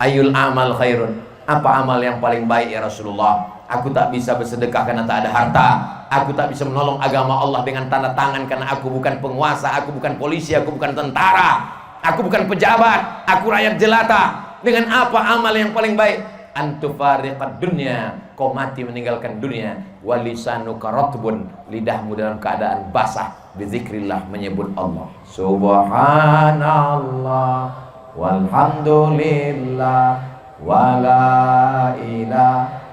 Ayul amal khairun. Apa amal yang paling baik ya Rasulullah? Aku tak bisa bersedekah karena tak ada harta. Aku tak bisa menolong agama Allah dengan tanda tangan karena aku bukan penguasa, aku bukan polisi, aku bukan tentara, aku bukan pejabat, aku rakyat jelata. Dengan apa amal yang paling baik? Antufariqad dunya, kau mati meninggalkan dunia. Walisanuka ratbun, lidahmu dalam keadaan basah, bizikrillah, menyebut Allah. Subhanallah walhamdulillah wala ilaha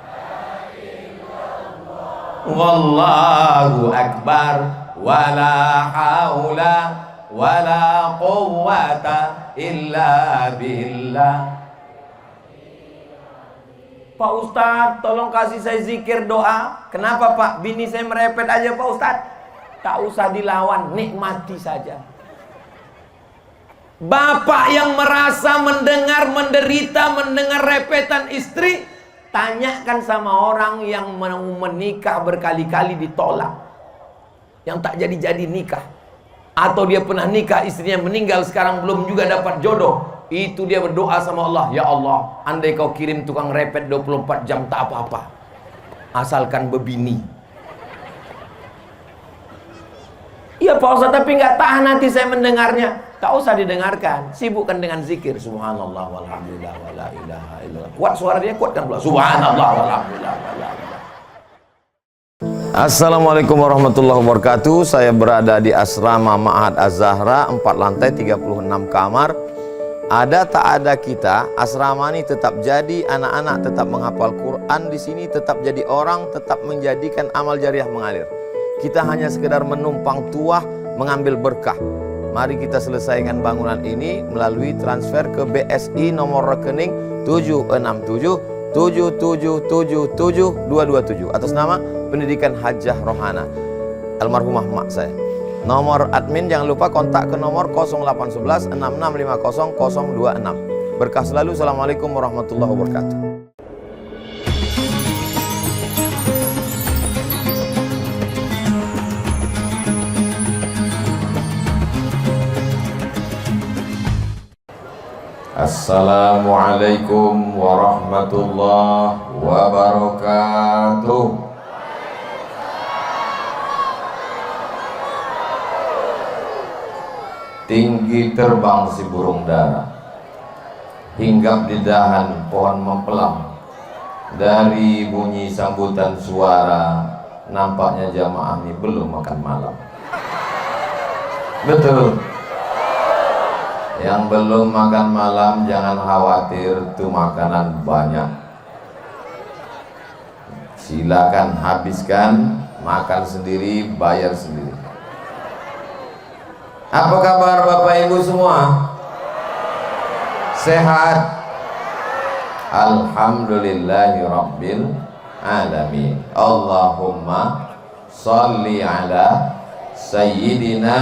wallahu akbar wala haula wala quwwata illa billah. Pak Ustadz, tolong kasih saya zikir doa. Kenapa Pak? Bini saya merepet aja Pak Ustadz. Tak usah dilawan, nikmati saja. Bapak yang merasa mendengar menderita, mendengar repetan istri, tanyakan sama orang yang mau menikah berkali-kali ditolak, yang tak jadi-jadi nikah, atau dia pernah nikah istrinya meninggal sekarang belum juga dapat jodoh. Itu dia berdoa sama Allah, ya Allah, andai kau kirim tukang repet 24 jam tak apa-apa, asalkan bebini. Iya Pak Ustaz, tapi nggak tahan nanti saya mendengarnya. Tak usah didengarkan, sibukkan dengan zikir. Subhanallah walhamdulillah wala ilaha illallah. Kuat suara dia, kuatkan pula. Subhanallah walhamdulillah wala ilaha. Assalamualaikum warahmatullahi wabarakatuh. Saya berada di asrama Ma'had Az-Zahra, 4 lantai 36 kamar. Ada tak ada kita, asrama ini tetap jadi, anak-anak tetap menghafal Quran di sini, tetap jadi orang, tetap menjadikan amal jariah mengalir. Kita hanya sekedar menumpang tuah, mengambil berkah. Mari kita selesaikan bangunan ini melalui transfer ke BSI nomor rekening 76777772227 atas nama Pendidikan Hajah Rohana, almarhumah mak saya. Nomor admin jangan lupa kontak ke nomor 0811 6650 026. Berkah selalu. Assalamualaikum warahmatullahi wabarakatuh. Assalamualaikum warahmatullahi wabarakatuh. Tinggi terbang si burung dara, hinggap di dahan pohon mempelam. Dari bunyi sambutan suara, nampaknya jamaah ini belum makan malam. Betul. Yang belum makan malam jangan khawatir, tuh makanan banyak. Silakan habiskan, makan sendiri, bayar sendiri. Apa kabar Bapak Ibu semua? Sehat? Alhamdulillahi Rabbil Alamin. Allahumma salli ala Sayyidina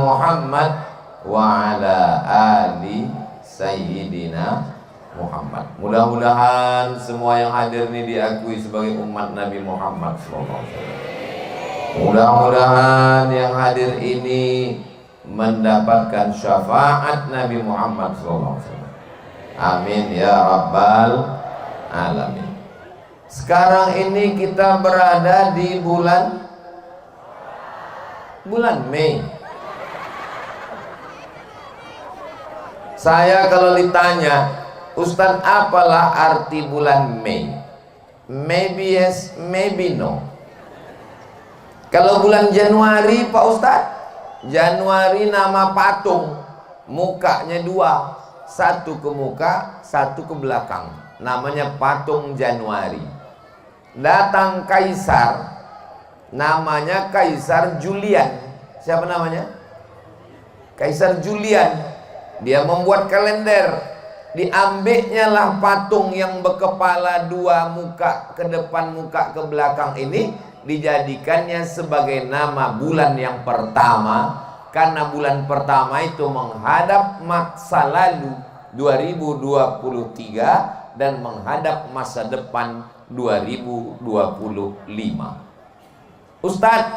Muhammad wa ala ali Sayyidina Muhammad. Mudah-mudahan semua yang hadir ini diakui sebagai umat Nabi Muhammad SAW. Mudah-mudahan yang hadir ini mendapatkan syafaat Nabi Muhammad SAW. Amin ya Rabbal Alamin. Sekarang ini kita berada di bulan Mei. Saya kalau ditanya, Ustaz, apalah arti bulan Mei? Maybe yes, maybe no. Kalau bulan Januari Pak Ustaz, Januari nama patung, mukanya dua, satu ke muka, satu ke belakang, namanya patung Januari. Datang kaisar, namanya Kaisar Julian. Siapa namanya? Kaisar Julian. Dia membuat kalender, diambilnya lah patung yang berkepala dua, muka ke depan, muka ke belakang ini, dijadikannya sebagai nama bulan yang pertama, karena bulan pertama itu menghadap masa lalu 2023 dan menghadap masa depan 2025. Ustadz,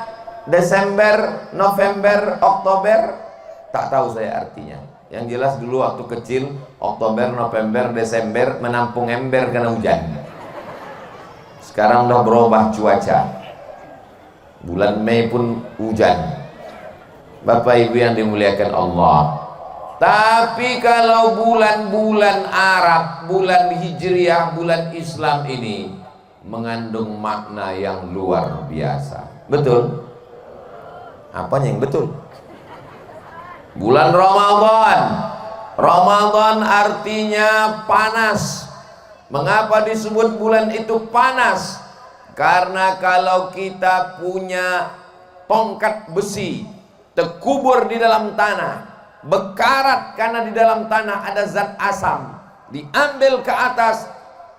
Desember, November, Oktober, tak tahu saya artinya. Yang jelas dulu waktu kecil, Oktober, November, Desember menampung ember karena hujan. Sekarang udah berubah cuaca. Bulan Mei pun hujan. Bapak Ibu yang dimuliakan Allah. Tapi kalau bulan-bulan Arab, bulan Hijriah, bulan Islam ini mengandung makna yang luar biasa. Betul? Apanya yang betul? Bulan Ramadan. Ramadan artinya panas. Mengapa disebut bulan itu panas? Karena kalau kita punya tongkat besi terkubur di dalam tanah, bekarat karena di dalam tanah ada zat asam, diambil ke atas,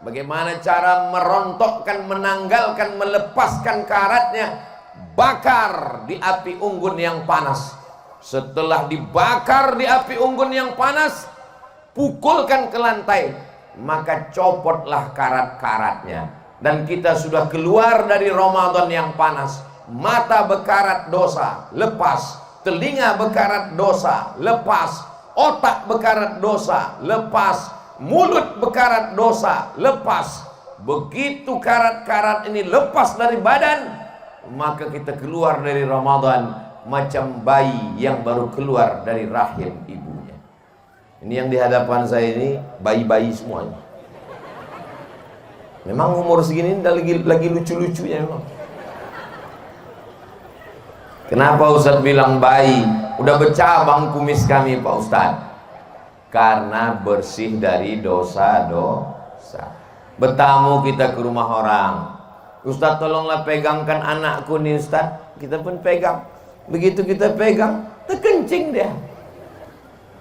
bagaimana cara merontokkan, menanggalkan, melepaskan karatnya? Bakar di api unggun yang panas. Setelah dibakar di api unggun yang panas, pukulkan ke lantai, maka copotlah karat-karatnya. Dan kita sudah keluar dari Ramadan yang panas. Mata bekarat dosa, lepas. Telinga bekarat dosa, lepas. Otak bekarat dosa, lepas. Mulut bekarat dosa, lepas. Begitu karat-karat ini lepas dari badan, maka kita keluar dari Ramadan macam bayi yang baru keluar dari rahim ibunya. Ini yang di hadapan saya ini bayi-bayi semuanya. Memang umur segini lagi lucu-lucunya memang. Kenapa Ustadz bilang bayi? Udah bercabang kumis kami Pak Ustadz. Karena bersih dari dosa-dosa. Bertamu kita ke rumah orang, Ustadz tolonglah pegangkan anakku nih Ustadz. Kita pun pegang. Begitu kita pegang, terkencing dia.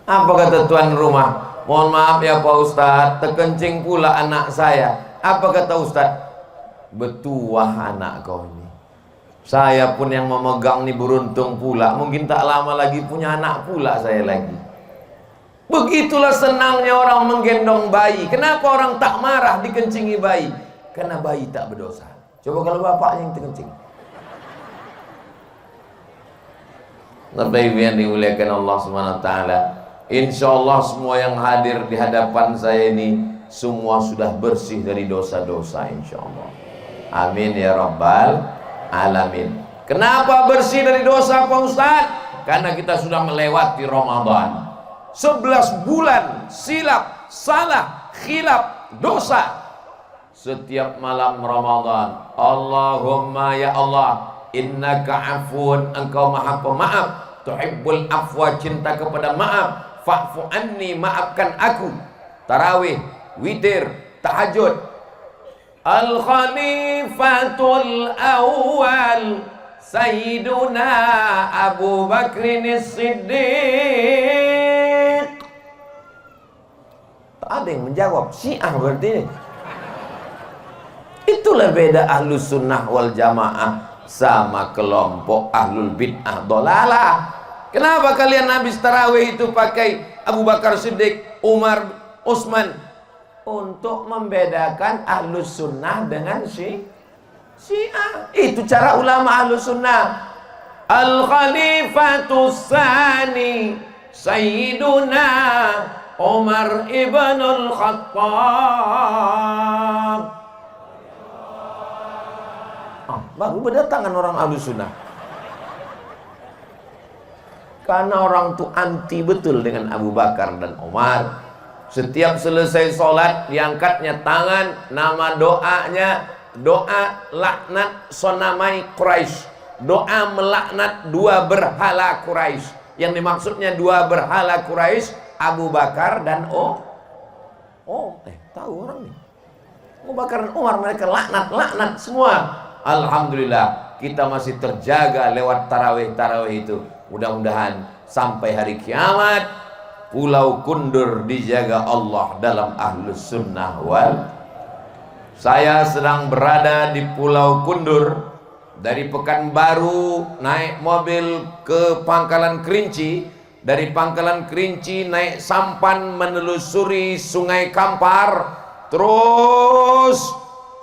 Apa kata tuan rumah? Mohon maaf ya Pak Ustadz, terkencing pula anak saya. Apa kata Ustadz? Betuah anak kau ini. Saya pun yang memegang nih beruntung pula. Mungkin tak lama lagi punya anak pula saya lagi. Begitulah senangnya orang menggendong bayi. Kenapa orang tak marah dikencingi bayi? Karena bayi tak berdosa. Coba kalau bapaknya yang terkencing. Bapak Ibu yang dimuliakan Allah SWT, insya Allah semua yang hadir di hadapan saya ini semua sudah bersih dari dosa-dosa, insya Allah. Amin ya Rabbal Alamin. Kenapa bersih dari dosa Pak Ustadz? Karena kita sudah melewati Ramadan. 11 bulan silap, salah, khilaf, dosa. Setiap malam Ramadan, Allahumma ya Allah, innaka afun, engkau maha pemaaf, tuhibbul afwa, cinta kepada maaf, fa'fu anni, maafkan aku. Tarawih, witir, tahajud. Al-Khalifatul Awal Sayyiduna Abu Bakrin As-Siddiq. Tak ada yang menjawab. Syiah berarti ini. Itulah beda Ahlus Sunnah wal Jamaah sama kelompok Ahlul Bid'ah Dolalah. Kenapa kalian habis tarawih itu pakai Abu Bakar Siddiq, Umar, Utsman? Untuk membedakan Ahlus Sunnah dengan Syiah. Itu cara ulama Ahlus Sunnah. Al-Khalifatus Tsani Sayyiduna Umar ibn al-Khattab. Baru berdatangan orang Ahlus Sunnah. Karena orang itu anti betul dengan Abu Bakar dan Umar. Setiap selesai sholat diangkatnya tangan, nama doanya doa laknat sonamai Quraisy, doa melaknat dua berhala Quraisy. Yang dimaksudnya dua berhala Quraisy, Abu Bakar dan tahu orang nih, Abu Bakar dan Umar, mereka laknat semua. Alhamdulillah kita masih terjaga lewat tarawih itu. Mudah-mudahan sampai hari kiamat Pulau Kundur dijaga Allah dalam Ahlus Sunnah wal. Saya sedang berada di Pulau Kundur. Dari Pekanbaru naik mobil ke Pangkalan Kerinci. Dari Pangkalan Kerinci naik sampan menelusuri Sungai Kampar, terus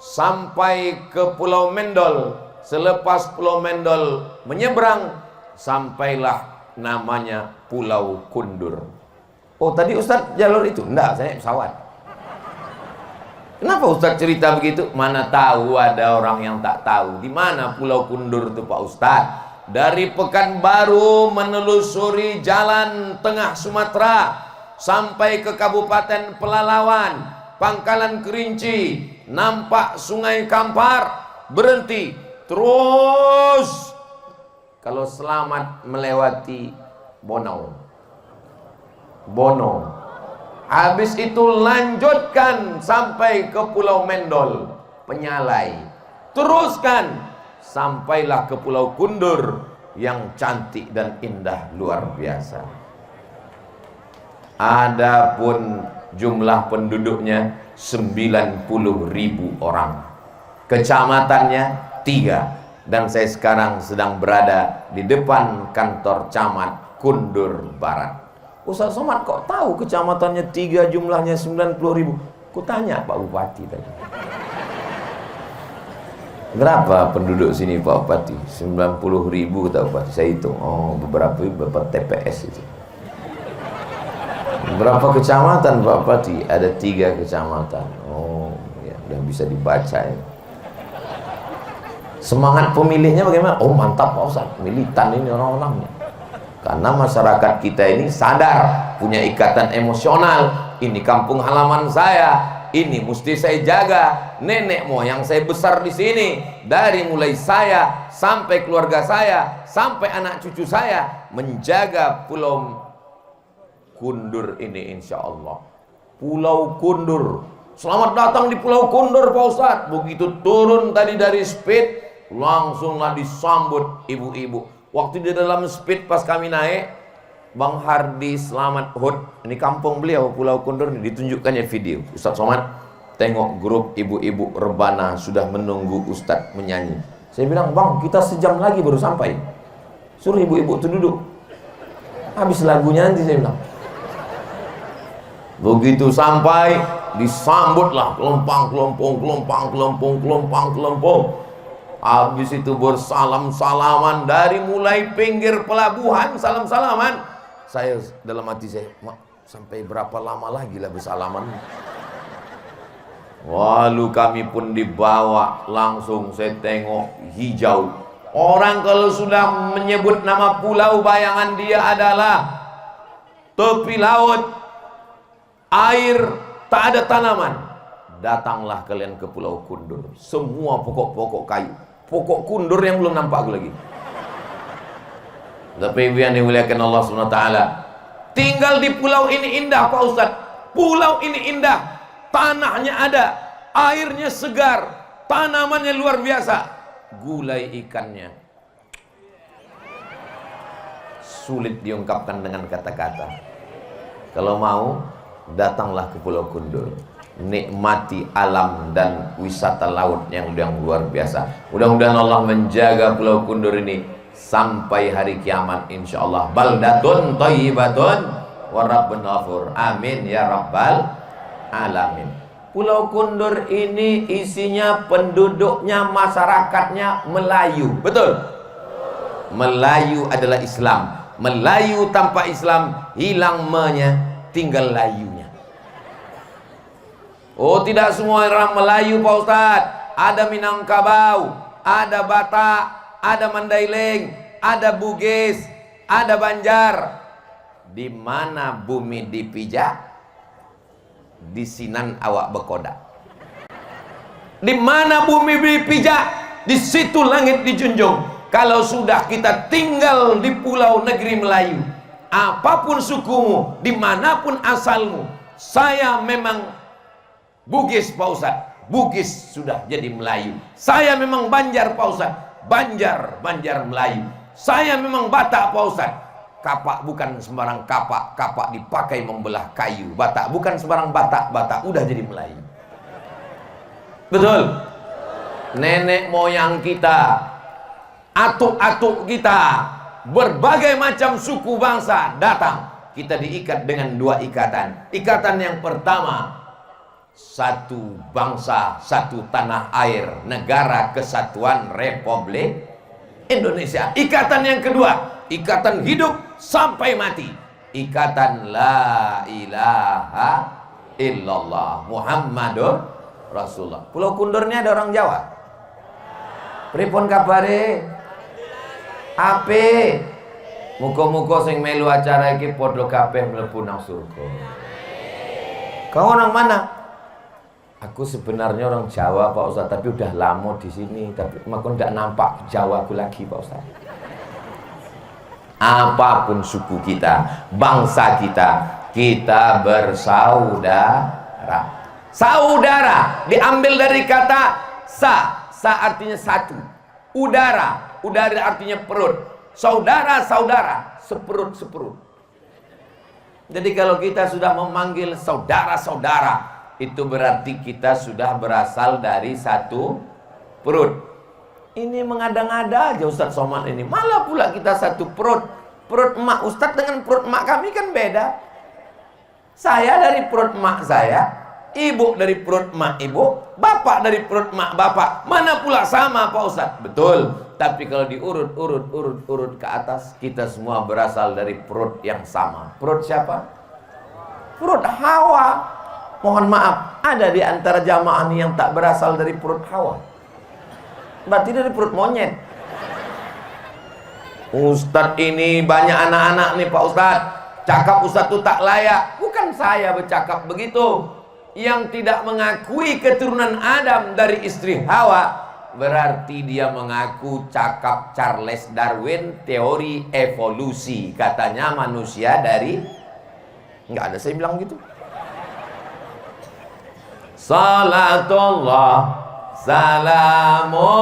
sampai ke Pulau Mendol. Selepas Pulau Mendol menyeberang, sampailah namanya Pulau Kundur. Oh tadi Ustadz jalur itu? Enggak, saya naik pesawat. Kenapa Ustadz cerita begitu? Mana tahu ada orang yang tak tahu di mana Pulau Kundur itu Pak Ustadz. Dari Pekanbaru menelusuri jalan tengah Sumatera sampai ke Kabupaten Pelalawan, Pangkalan Kerinci, nampak Sungai Kampar, berhenti, terus kalau selamat melewati Bono, habis itu lanjutkan sampai ke Pulau Mendol, Penyalai, teruskan sampailah ke Pulau Kundur yang cantik dan indah luar biasa. Adapun jumlah penduduknya 90.000 orang, kecamatannya 3, dan saya sekarang sedang berada di depan kantor camat Kundur Barat. Ustaz Somad kok tahu kecamatannya 3, jumlahnya 90.000? Ku tanya Pak Bupati tadi. Berapa penduduk sini Pak Bupati? 90.000 kata Bupati. Saya hitung, oh beberapa TPS itu. Berapa kecamatan Pak Bupati? Ada 3 kecamatan. Oh ya, udah bisa dibaca ya. Semangat pemilihnya bagaimana? Oh mantap Pak Ustaz, militan ini orang-orangnya. Karena masyarakat kita ini sadar, punya ikatan emosional. Ini kampung halaman saya, ini mesti saya jaga. Nenek moyang saya besar di sini. Dari mulai saya sampai keluarga saya, sampai anak cucu saya, menjaga Pulau Kundur ini insya Allah. Pulau Kundur. Selamat datang di Pulau Kundur Pak Ustadz. Begitu turun tadi dari speed, langsunglah disambut ibu-ibu. Waktu di dalam speed pas kami naik, Bang Hardi Selamat Hud, ini kampung beliau Pulau Kundur, ini ditunjukkannya video. Ustadz Somad tengok grup ibu-ibu rebana sudah menunggu Ustadz menyanyi. Saya bilang, Bang kita sejam lagi baru sampai. Suruh ibu-ibu itu duduk, habis lagunya nanti, saya bilang. Begitu sampai, disambutlah kelompang. Habis itu bersalam-salaman dari mulai pinggir pelabuhan, salam-salaman. Saya dalam hati saya, sampai berapa lama lagi lah bersalaman. Lalu kami pun dibawa, langsung saya tengok hijau. Orang kalau sudah menyebut nama pulau, bayangan dia adalah tepi laut, air, tak ada tanaman. Datanglah kalian ke Pulau Kundur, semua pokok-pokok kayu. Pokok kundur yang belum nampak aku lagi. Tapi yang dimuliakan Allah SWT, tinggal di pulau ini indah Pak Ustadz. Pulau ini indah, tanahnya ada, airnya segar, tanamannya luar biasa. Gulai ikannya sulit diungkapkan dengan kata-kata. Kalau mau, datanglah ke Pulau Kundur, nikmati alam dan wisata laut yang luar biasa. Mudah-mudahan Allah menjaga Pulau Kundur ini sampai hari kiamat insyaallah. Baldatun thayyibatun wa rabbun ghafur. Amin ya rabbal alamin. Pulau Kundur ini isinya penduduknya, masyarakatnya Melayu. Betul? Melayu adalah Islam. Melayu tanpa Islam hilang me-nya, tinggal layunya. Oh tidak semua orang Melayu Pak Ustadz. Ada Minangkabau, ada Batak, ada Mandailing, ada Bugis, ada Banjar. Di mana bumi dipijak, di sinan awak bekoda. Di mana bumi dipijak, di situ langit dijunjung. Kalau sudah kita tinggal di pulau negeri Melayu, apapun sukumu, dimanapun asalmu, saya memang Bugis Pak Ustadz, Bugis sudah jadi Melayu. Saya memang Banjar Pak Ustadz, Banjar Melayu. Saya memang Batak Pak Ustadz. Kapak bukan sembarang kapak, kapak dipakai membelah kayu. Batak bukan sembarang Batak, Batak udah jadi Melayu. Betul? Nenek moyang kita, atuk-atuk kita, berbagai macam suku bangsa datang. Kita diikat dengan 2 ikatan. Ikatan yang pertama, satu bangsa, satu tanah air, negara kesatuan Republik Indonesia. Ikatan yang kedua, ikatan hidup sampai mati. ikatan la ilaha illallah Muhammadur Rasulullah. Pulau Kundur ini ada orang Jawa. Pripun kabare? Ape? Muka-muka sing melu acara iki padha kabeh mlebu nang surga. Kau orang mana? Aku sebenarnya orang Jawa Pak Ustaz, tapi udah lama di sini, tapi makanya nggak nampak Jawa aku lagi Pak Ustaz. Apapun suku kita, bangsa kita, kita bersaudara. Saudara diambil dari kata sa artinya satu. Udara artinya perut. Saudara, seperut. Jadi kalau kita sudah memanggil saudara-saudara, itu berarti kita sudah berasal dari satu perut. Ini mengada-ngada aja Ustadz Somad ini. Malah pula kita satu perut. Perut emak Ustadz dengan perut emak kami kan beda. Saya dari perut emak saya, ibu dari perut emak ibu, bapak dari perut emak bapak. Mana pula sama Pak Ustadz? Betul. Tapi kalau diurut ke atas, kita semua berasal dari perut yang sama. Perut siapa? Perut Hawa. Mohon maaf, ada di antara jamaah ini yang tak berasal dari perut Hawa. Berarti dari perut monyet. Ustadz ini banyak anak-anak nih Pak Ustadz. Cakap Ustadz itu tak layak. Bukan saya bercakap begitu. Yang tidak mengakui keturunan Adam dari istri Hawa, berarti dia mengaku cakap Charles Darwin, teori evolusi. Katanya manusia dari... Nggak ada saya bilang gitu. Salatullah, salamullah.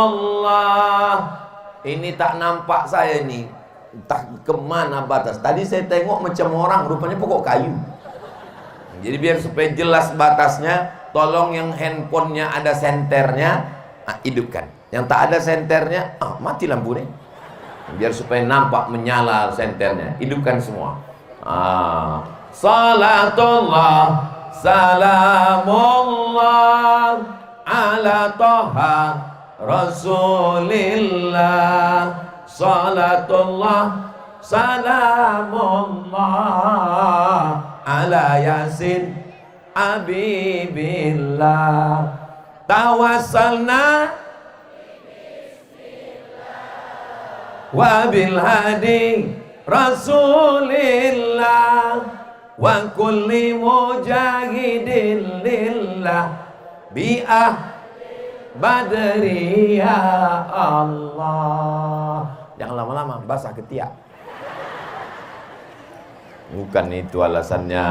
Ini tak nampak saya ini. Entah kemana batas. Tadi saya tengok macam orang, rupanya pokok kayu. Jadi biar supaya jelas batasnya, tolong yang handphonenya ada senternya, hidupkan. Yang tak ada senternya, mati lampunya. Biar supaya nampak menyala senternya, hidupkan semua. Salatullah, salamullah ala Toha Rasulillah. Salatullah, salamullah ala Yasin Habibillah. Tawassalna wa bil hadi Rasulillah wa kulli mujahidin lillah bi'ah badri ya Allah. Jangan lama-lama, basah ketiak. Bukan itu alasannya.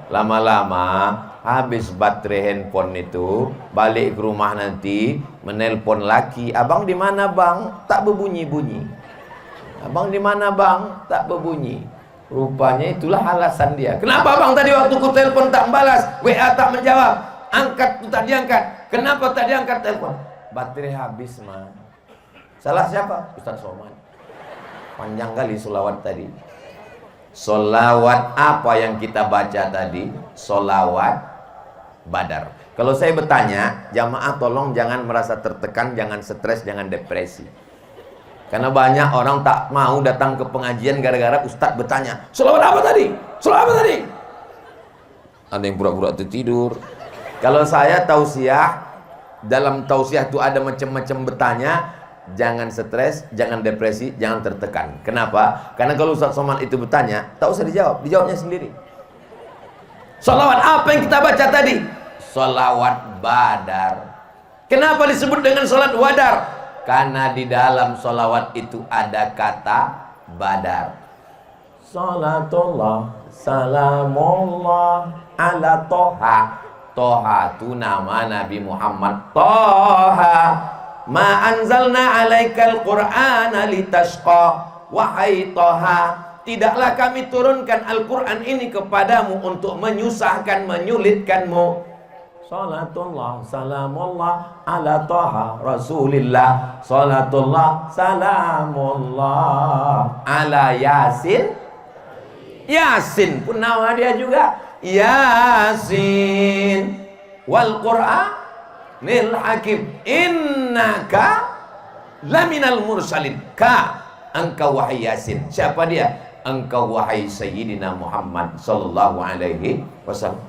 Lama-lama habis baterai handphone itu, balik ke rumah nanti menelpon laki, abang di mana bang? Tak berbunyi-bunyi. Abang di mana bang? Tak berbunyi. Rupanya itulah alasan dia. Kenapa bang tadi waktu ku telepon tak balas, WA tak menjawab, angkat tu tak diangkat? Kenapa tak diangkat telepon? Baterai habis mah. Salah siapa? Ustaz Somad. Panjang kali solawat tadi. Solawat apa yang kita baca tadi? Solawat Badar. Kalau saya bertanya, jamaah tolong jangan merasa tertekan, jangan stres, jangan depresi. Karena banyak orang tak mau datang ke pengajian gara-gara ustadz bertanya, solawat apa tadi? Solawat apa tadi? Ada yang pura-pura tertidur. Kalau saya tausiah, dalam tausiah itu ada macam-macam bertanya. Jangan stres, jangan depresi, jangan tertekan. Kenapa? Karena kalau Ustaz Somad itu bertanya, tak usah dijawab, dijawabnya sendiri. Salawat apa yang kita baca tadi? Salawat Badar. Kenapa disebut dengan salat Badar? Karena di dalam salawat itu ada kata Badar. Salatullah, salamullah ala Toha. Toha itu nama Nabi Muhammad. Toha, ma anzalna alaikal qur'ana litashqa. Wahai Toha, tidaklah kami turunkan Al-Quran ini kepadamu untuk menyusahkan, menyulitkanmu. Salatullah, salamullah ala Toha Rasulillah. Salatullah, salamullah ala Yasin. Yasin pun nama dia juga. Yasin wal Qur'an nil hakim innaka laminal mursalin. Ka, engkau wahai Yasin. Siapa dia? engkau wahai Sayyidina Muhammad sallallahu alaihi wasallam.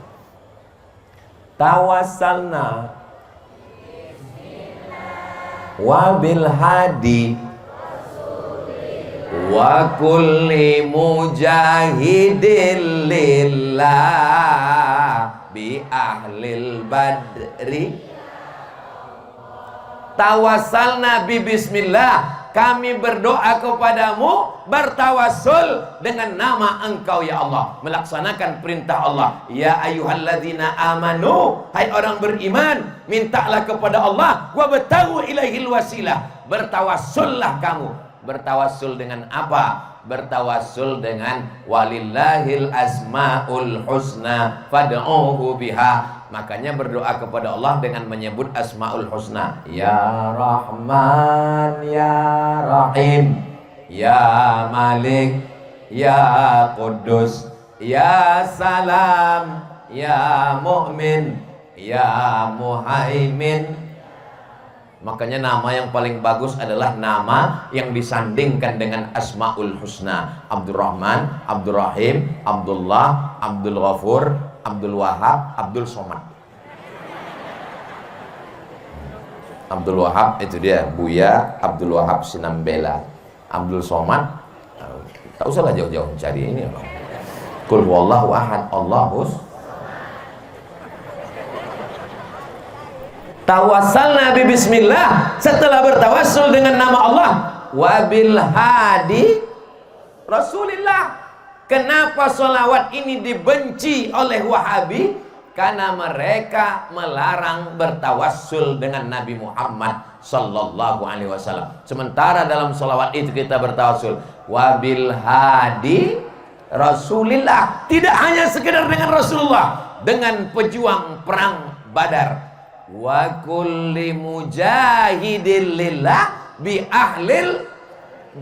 Tawassalna wabil hadi wa kulli mujahidin lillah bi ahlil badri. Tawassalna bi bismillah, kami berdoa kepadamu, bertawassul dengan nama engkau ya Allah, melaksanakan perintah Allah. Ya ayyuhalladzina amanu, hai orang beriman, mintalah kepada Allah, wa batagu ilaihil wasilah, bertawassullah kamu. Bertawassul dengan apa? Bertawassul dengan walillahil asmaul husna fad'uhu biha. Makanya berdoa kepada Allah dengan menyebut asmaul husna. Ya Rahman, Ya Rahim, Ya Malik, Ya Quddus, Ya Salam, Ya Mu'min, Ya Muhaimin. Makanya nama yang paling bagus adalah nama yang disandingkan dengan asmaul husna. Abdul Rahman, Abdul Rahim, Abdullah, Abdul Ghafur, Abdul Wahab, Abdul Somad. Abdul Wahab itu dia, Buya Abdul Wahab Sinambela. Abdul Somad, tak usahlah jauh-jauh cari ini. Qul huwallahu ahad, Allahus. Tawassalna bi bismillah, setelah bertawassul dengan nama Allah, wabil hadi Rasulillah. Kenapa sholawat ini dibenci oleh Wahabi? Karena mereka melarang bertawassul dengan Nabi Muhammad sallallahu alaihi wasallam. Sementara dalam sholawat itu kita bertawassul wabil hadi Rasulillah. Tidak hanya sekedar dengan Rasulullah, dengan pejuang perang Badar. Wa kulli mujahidin lillah bi ahlil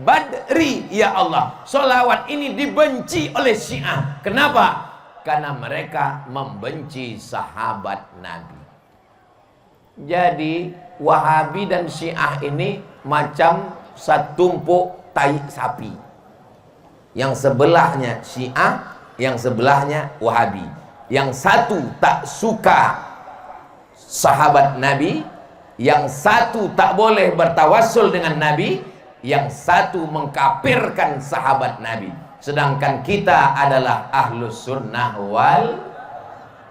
badri. Ya Allah, sholawat ini dibenci oleh Syiah. Kenapa? Karena mereka membenci sahabat Nabi. Jadi Wahabi dan Syiah ini macam satumpuk tai sapi. Yang sebelahnya Syiah, yang sebelahnya Wahabi. Yang satu tak suka sahabat Nabi, yang satu tak boleh bertawassul dengan Nabi, yang satu mengkafirkan sahabat Nabi. Sedangkan kita adalah ahlus sunnah wal,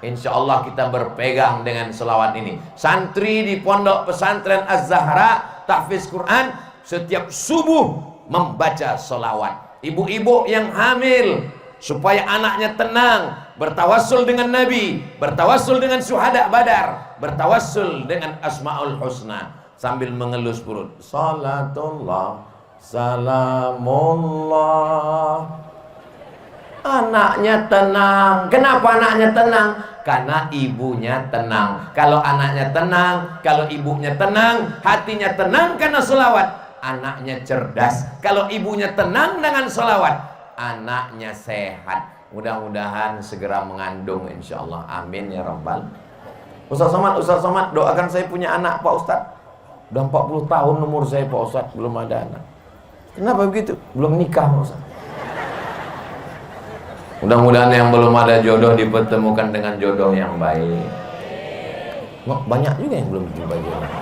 insyaallah kita berpegang dengan selawat ini. Santri di pondok pesantren Az-Zahra tahfiz Quran setiap subuh membaca selawat. Ibu-ibu yang hamil supaya anaknya tenang, bertawassul dengan Nabi, bertawassul dengan syuhada Badar, bertawassul dengan asmaul husna sambil mengelus perut. Salatullah, salamullah. Anaknya tenang. Kenapa anaknya tenang? Karena ibunya tenang. Kalau anaknya tenang, kalau ibunya tenang, hatinya tenang karena selawat, anaknya cerdas. Kalau ibunya tenang dengan selawat, anaknya sehat. Mudah-mudahan segera mengandung insyaallah. Amin ya rabbal. Ustaz Somad, doakan saya punya anak Pak Ustaz. Udah 40 tahun umur saya Pak Ustaz, belum ada anak. Kenapa begitu? Belum nikah Pak Ustaz. Mudah-mudahan yang belum ada jodoh dipertemukan dengan jodoh yang baik. Banyak juga yang belum jumpa jodoh.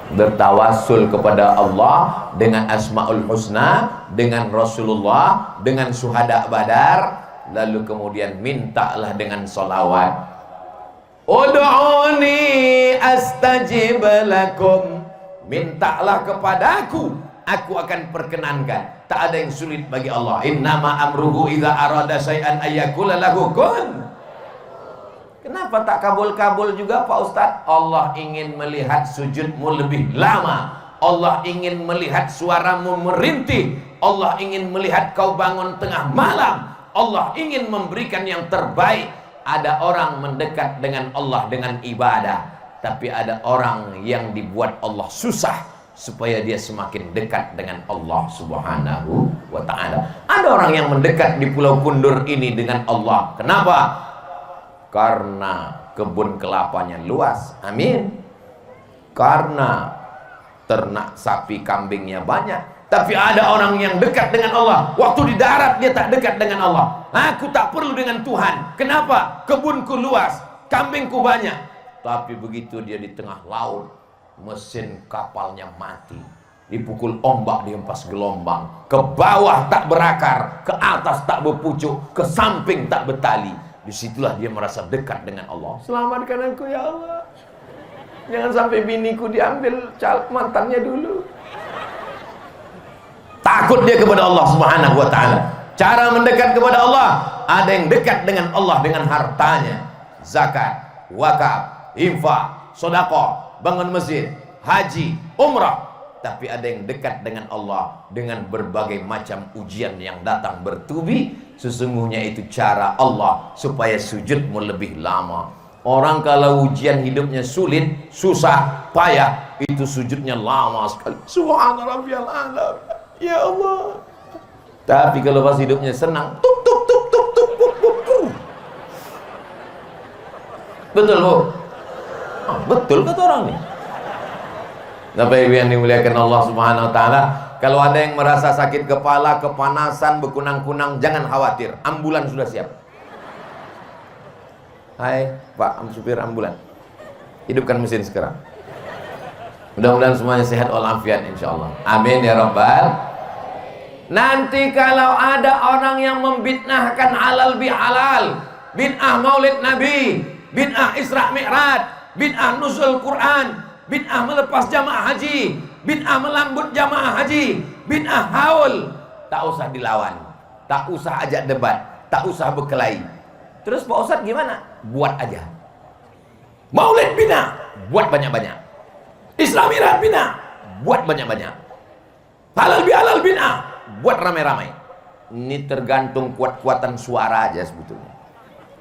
Bertawassul kepada Allah dengan asmaul husna, dengan Rasulullah, dengan syuhada Badar, lalu kemudian mintalah dengan sholawat. Ud'uni astajib lakum, mintalah kepadaku, aku akan perkenankan. Tak ada yang sulit bagi Allah. Innama amruhu idza arada syai'an ayyakula lahu kun. Kenapa tak kabul-kabul juga Pak Ustadz? Allah ingin melihat sujudmu lebih lama. Allah ingin melihat suaramu merintih. Allah ingin melihat kau bangun tengah malam. Allah ingin memberikan yang terbaik. Ada orang mendekat dengan Allah dengan ibadah, tapi ada orang yang dibuat Allah susah supaya dia semakin dekat dengan Allah subhanahu wa ta'ala. Ada orang yang mendekat di Pulau Kundur ini dengan Allah. Kenapa? Karena kebun kelapanya luas. Amin. Karena ternak sapi kambingnya banyak. Tapi ada orang yang dekat dengan Allah, waktu di darat dia tak dekat dengan Allah. Aku tak perlu dengan Tuhan. Kenapa? Kebunku luas, kambingku banyak. Tapi begitu dia di tengah laut, mesin kapalnya mati, dipukul ombak, dihempas gelombang, ke bawah tak berakar, ke atas tak berpucuk, ke samping tak bertali. Disitulah dia merasa dekat dengan Allah. Selamatkan aku ya Allah, jangan sampai biniku diambil mantannya dulu. Takut dia kepada Allah Subhanahu wa ta'ala. Cara mendekat kepada Allah, ada yang dekat dengan Allah dengan hartanya, zakat, wakaf, infak, sedekah, bangun masjid, haji, umrah. Tapi ada yang dekat dengan Allah dengan berbagai macam ujian yang datang bertubi. Sesungguhnya itu cara Allah supaya sujudmu lebih lama. Orang kalau ujian hidupnya sulit, susah, payah, itu sujudnya lama sekali. Subhana rabbiyal a'la. Ya Allah. Tapi kalau pas hidupnya senang, tuk tuk tuk tuk tuk tuk tuk tuk. Betul bu? Oh, betul kata orang nih. Bapak Ibu yang dimuliakan Allah Subhanahu wa ta'ala, kalau ada yang merasa sakit kepala, kepanasan, berkunang-kunang, jangan khawatir, ambulan sudah siap. Hai Pak supir ambulan, hidupkan mesin sekarang. Mudah-mudahan semuanya sehat walafiat insyaallah. Amin ya rabbal. Nanti kalau ada orang yang membid'ahkan halal bihalal, bid'ah maulid nabi, bid'ah Isra Mi'raj, bid'ah nuzul Quran, bid'ah melepas jamaah haji, bid'ah melambut jamaah haji, bid'ah haul, tak usah dilawan, tak usah ajak debat, tak usah berkelahi. Terus Pak Ustadz gimana? Buat aja. Maulid bina, buat banyak-banyak. Isra Mi'raj bina, buat banyak-banyak. Halal bihalal bina, buat ramai-ramai. Ini tergantung kuat-kuatan suara aja sebetulnya.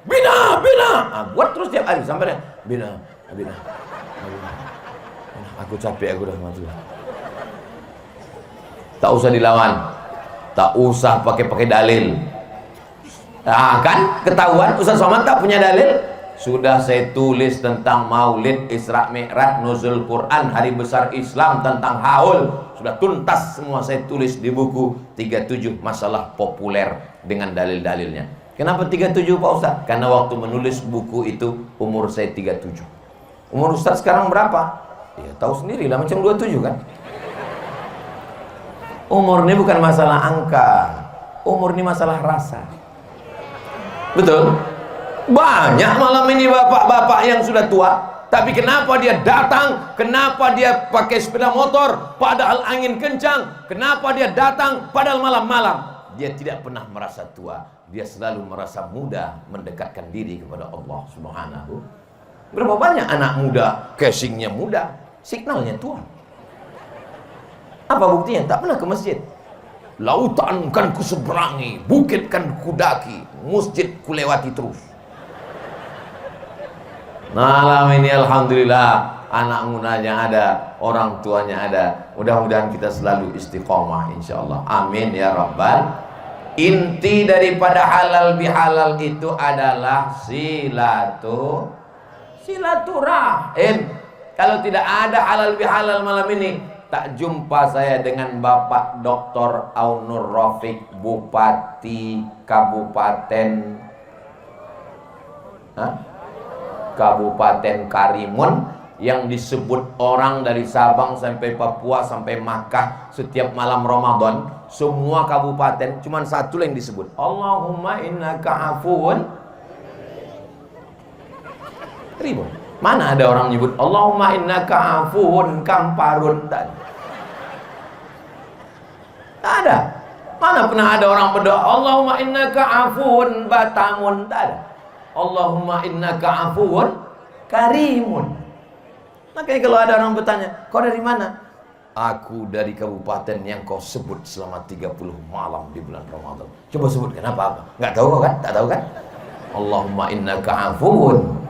Bina, bina, buat terus tiap hari sampai bina, bina, bina. Aku capek, aku udah mati. Tak usah dilawan, tak usah pakai dalil. Nah, kan ketahuan Ustaz Somad tak punya dalil. Sudah saya tulis tentang Maulid, Isra Mi'raj, nuzul Quran, hari besar Islam, tentang haul, sudah tuntas semua saya tulis di buku 37 masalah populer dengan dalil-dalilnya. Kenapa 37 Pak Ustaz? Karena waktu menulis buku itu umur saya 37. Umur Ustaz sekarang berapa? Ya tahu sendiri lah, macam 27 kan. Umur ini bukan masalah angka, umur ini masalah rasa. Betul? Banyak malam ini bapak-bapak yang sudah tua, tapi kenapa dia datang? Kenapa dia pakai sepeda motor padahal angin kencang? Kenapa dia datang padahal malam-malam? Dia tidak pernah merasa tua, dia selalu merasa muda, mendekatkan diri kepada Allah Subhanahu. Berapa banyak anak muda casingnya muda, signalnya tua. Apa buktinya? Tak pernah ke masjid. Lautan kan ku seberangi, bukit kan ku daki, masjid ku lewati terus. Malam ini alhamdulillah anak mudanya ada, orang tuanya ada. Mudah-mudahan kita selalu istiqomah insyaallah. Amin ya rabbal. Inti daripada halal bihalal itu adalah silaturahim. Kalau tidak ada halal bihalal malam ini, tak jumpa saya dengan Bapak Dr. Aunur Rafiq, Bupati Kabupaten Kabupaten Karimun, yang disebut orang dari Sabang sampai Papua sampai Makkah setiap malam Ramadan, semua kabupaten cuman satu yang disebut, Allahumma innaka afuwun ribun. Mana ada orang nyebut Allahumma innaka afuwun kamparun? Tak ada. Mana pernah ada orang berdoa Allahumma innaka afuwun batamun? Tak ada. Allahumma innaka afuwun karimun. Makanya kalau ada orang bertanya, kau dari mana? Aku dari kabupaten yang kau sebut selama 30 malam di bulan Ramadan. Coba sebutkan apa-apa. Nggak tahu kau kan? Tak tahu kan? Allahumma innaka afuwun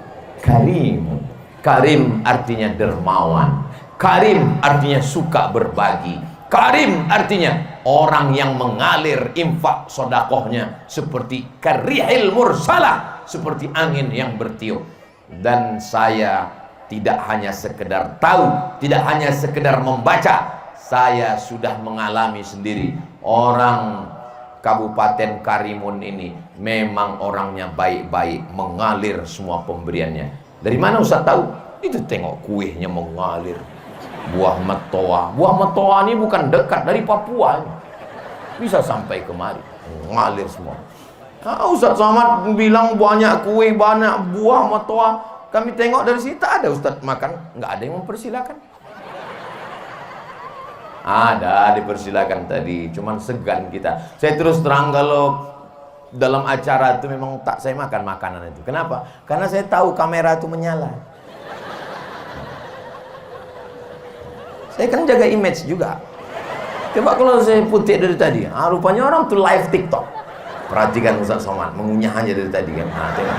karim. Karim artinya dermawan. Karim artinya suka berbagi. Karim artinya orang yang mengalir infak sodakohnya seperti karihil mursalah, seperti angin yang bertiup. Dan saya tidak hanya sekedar tahu, tidak hanya sekedar membaca, Saya sudah mengalami sendiri. Orang Kabupaten Karimun ini memang orangnya baik-baik, mengalir semua pemberiannya. Dari mana Ustaz tahu? Itu tengok kuehnya mengalir. Buah metoa ini bukan dekat, dari Papua bisa sampai kemari, mengalir semua. Ustaz Somad bilang banyak kue, banyak buah metoa. Kami tengok dari sini tak ada Ustaz makan, nggak ada yang mempersilakan. Ada dipersilakan tadi, cuman segan kita. Saya terus terang kalau dalam acara itu memang tak saya makan makanan itu. Kenapa? Karena saya tahu kamera itu menyala. Saya kan jaga image juga. Coba kalau saya putih dari tadi, rupanya orang tuh live TikTok. Perhatikan Ustaz Somad, mengunyah aja dari tadi kan. Tengok.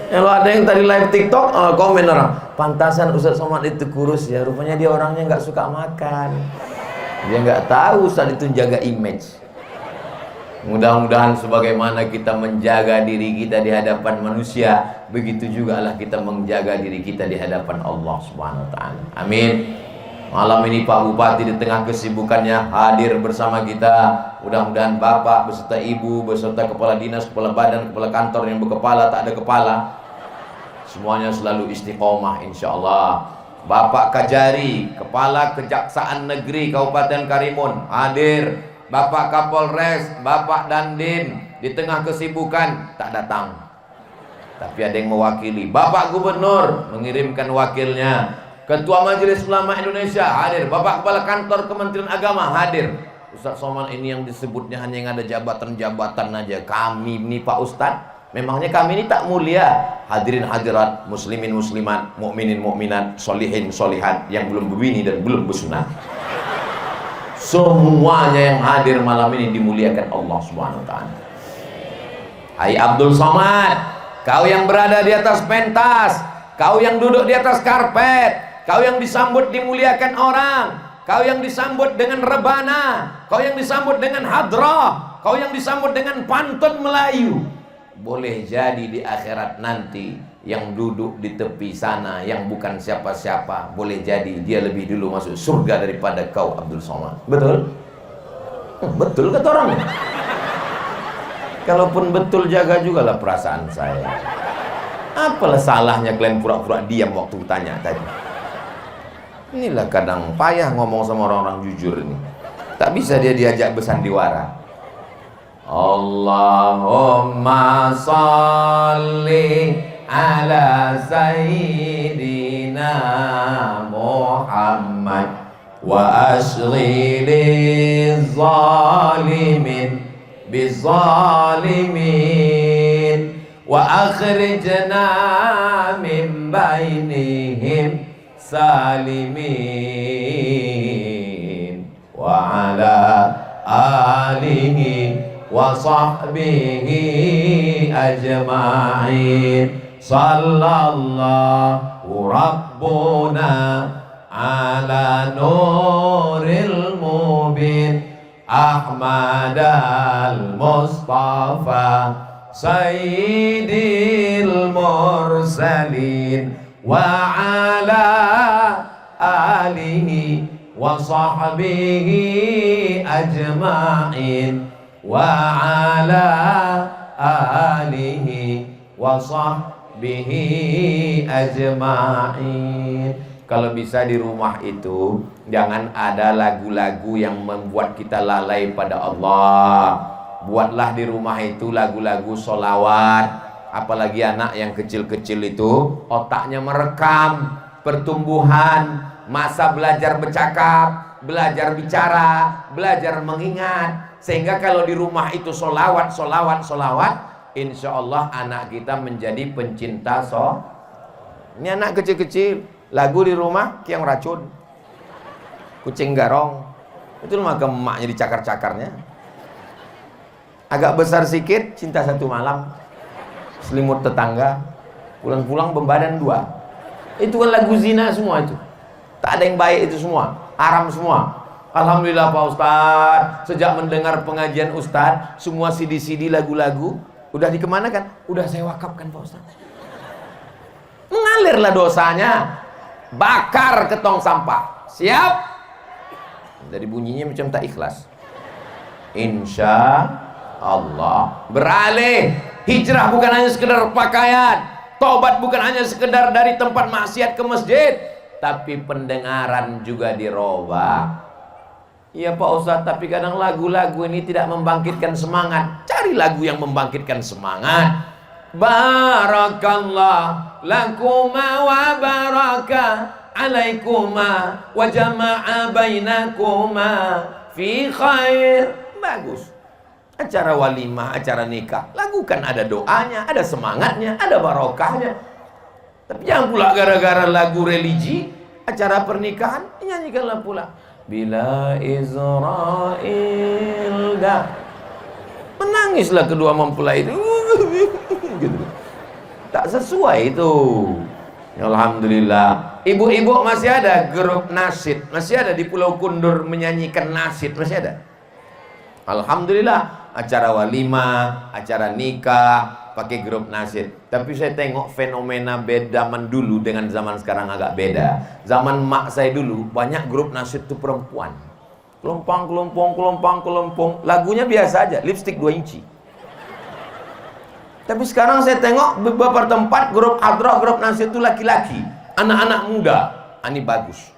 Kalau ada yang tadi live TikTok, komen orang, pantasan Ustaz Somad itu kurus ya, rupanya dia orangnya nggak suka makan. Dia nggak tahu Ustaz itu jaga image. Mudah-mudahan sebagaimana kita menjaga diri kita di hadapan manusia, begitu juga lah kita menjaga diri kita di hadapan Allah Subhanahu wa taala. Amin. Malam ini Pak Bupati di tengah kesibukannya hadir bersama kita. Mudah-mudahan Bapak beserta Ibu, beserta kepala dinas, kepala badan, kepala kantor yang berkepala, tak ada kepala, semuanya selalu istiqomah insyaallah. Bapak Kajari, Kepala Kejaksaan Negeri Kabupaten Karimun hadir. Bapak Kapolres, Bapak Dandim di tengah kesibukan tak datang, tapi ada yang mewakili. Bapak Gubernur mengirimkan wakilnya. Ketua Majelis Ulama Indonesia hadir. Bapak Kepala Kantor Kementerian Agama hadir. Ustaz Somad ini yang disebutnya hanya yang ada jabatan-jabatan aja. Kami ini Pak Ustadz, memangnya kami ini tak mulia? Hadirin hadirat, muslimin muslimat, mukminin mukminat, solihin solihat yang belum berbini dan belum bersunat. Semuanya yang hadir malam ini dimuliakan Allah Subhanahu wa taala. Hai Abdul Somad, kau yang berada di atas pentas, kau yang duduk di atas karpet, kau yang disambut dimuliakan orang, kau yang disambut dengan rebana, kau yang disambut dengan hadrah, kau yang disambut dengan pantun Melayu. Boleh jadi di akhirat nanti yang duduk di tepi sana yang bukan siapa-siapa, boleh jadi dia lebih dulu masuk surga daripada kau Abdul Somad. Betul? Betul kata orang. Kalaupun betul, jaga juga lah perasaan saya. Apalah salahnya kalian pura-pura diam waktu tanya tadi. Inilah kadang payah ngomong sama orang-orang jujur ini. Tak bisa dia diajak bersandiwara. Allahumma salli ala sayyidina Muhammad wa ashghili zalimin bizalimin wa akhrijna min bainihim salimin wa ala alihi wa sahbihi ajma'in. Sallallahu rabbuna ala nuril mubin Ahmad al-Mustafa sayyidil mursalin wa ala alihi wa sahbihi ajma'in wa ala alihi wa sahbihi ajma'in. Kalau bisa di rumah itu jangan ada lagu-lagu yang membuat kita lalai pada Allah. Buatlah di rumah itu lagu-lagu sholawat. Apalagi anak yang kecil-kecil itu otaknya merekam pertumbuhan, masa belajar bercakap, belajar bicara, belajar mengingat. Sehingga kalau di rumah itu sholawat, insya Allah anak kita menjadi pencinta Ini anak kecil-kecil, lagu di rumah kiang racun, kucing garong, itu maka emaknya dicakar-cakarnya. Agak besar sikit, cinta satu malam, selimut tetangga, pulang-pulang bebadan dua. Itu kan lagu zina semua itu. Tak ada yang baik itu semua, haram semua. Alhamdulillah Pak Ustadz, sejak mendengar pengajian Ustadz, semua CD-CD lagu-lagu udah dikemanakan? Udah saya wakafkan Pak Ustadz. Ngalirlah dosanya, bakar ke tong sampah. Siap? Dari bunyinya macam tak ikhlas. Insya Allah. Beralih. Hijrah bukan hanya sekedar pakaian, tobat bukan hanya sekedar dari tempat maksiat ke masjid, tapi pendengaran juga dirubah. Iya Pak Ustadz, tapi kadang lagu-lagu ini tidak membangkitkan semangat. Cari lagu yang membangkitkan semangat. Barakallah lakuma wa baraka alaikuma wa jama'a bainakuma fi khair. Bagus. Acara walimah, acara nikah, lagu kan ada doanya, ada semangatnya, ada barokahnya. Tapi jangan pula gara-gara lagu religi, acara pernikahan, nyanyikanlah pula Bila Israel dah. Menangislah kedua mempelai itu. Gitu. Tak sesuai itu. Alhamdulillah. Ibu-ibu masih ada grup nasyid, masih ada di Pulau Kundur menyanyikan nasyid, masih ada. Alhamdulillah, acara walimah, acara nikah pakai grup nasyid. Tapi saya tengok fenomena beda zaman dulu dengan zaman sekarang agak beda. Zaman mak saya dulu banyak grup nasyid itu perempuan. Kelompang, kelompong, kelompang, kelompong. Lagunya biasa aja, lipstick 2 inci. Tapi sekarang saya tengok beberapa tempat grup hadrah, grup nasyid itu laki-laki, anak-anak muda. Ini bagus.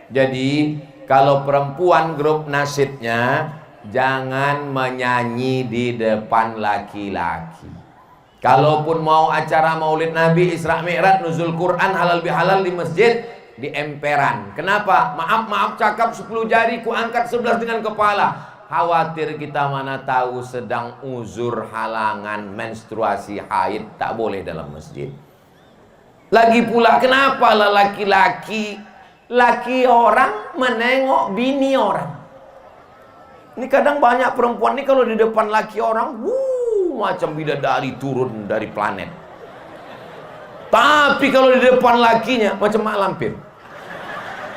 Jadi kalau perempuan grup nasyidnya jangan menyanyi di depan laki-laki. Kalaupun mau acara maulid Nabi, Isra Mi'raj, nuzul Quran, halal bihalal di masjid, di emperan. Kenapa? Maaf cakap 10 jari, ku angkat 11 dengan kepala. Khawatir kita mana tahu sedang uzur halangan menstruasi haid, tak boleh dalam masjid. Lagi pula kenapa lah laki-laki, laki orang menengok bini orang. Ini kadang banyak perempuan ini kalau di depan laki orang, macam bidadari turun dari planet. Tapi kalau di depan lakinya macam mak lampir.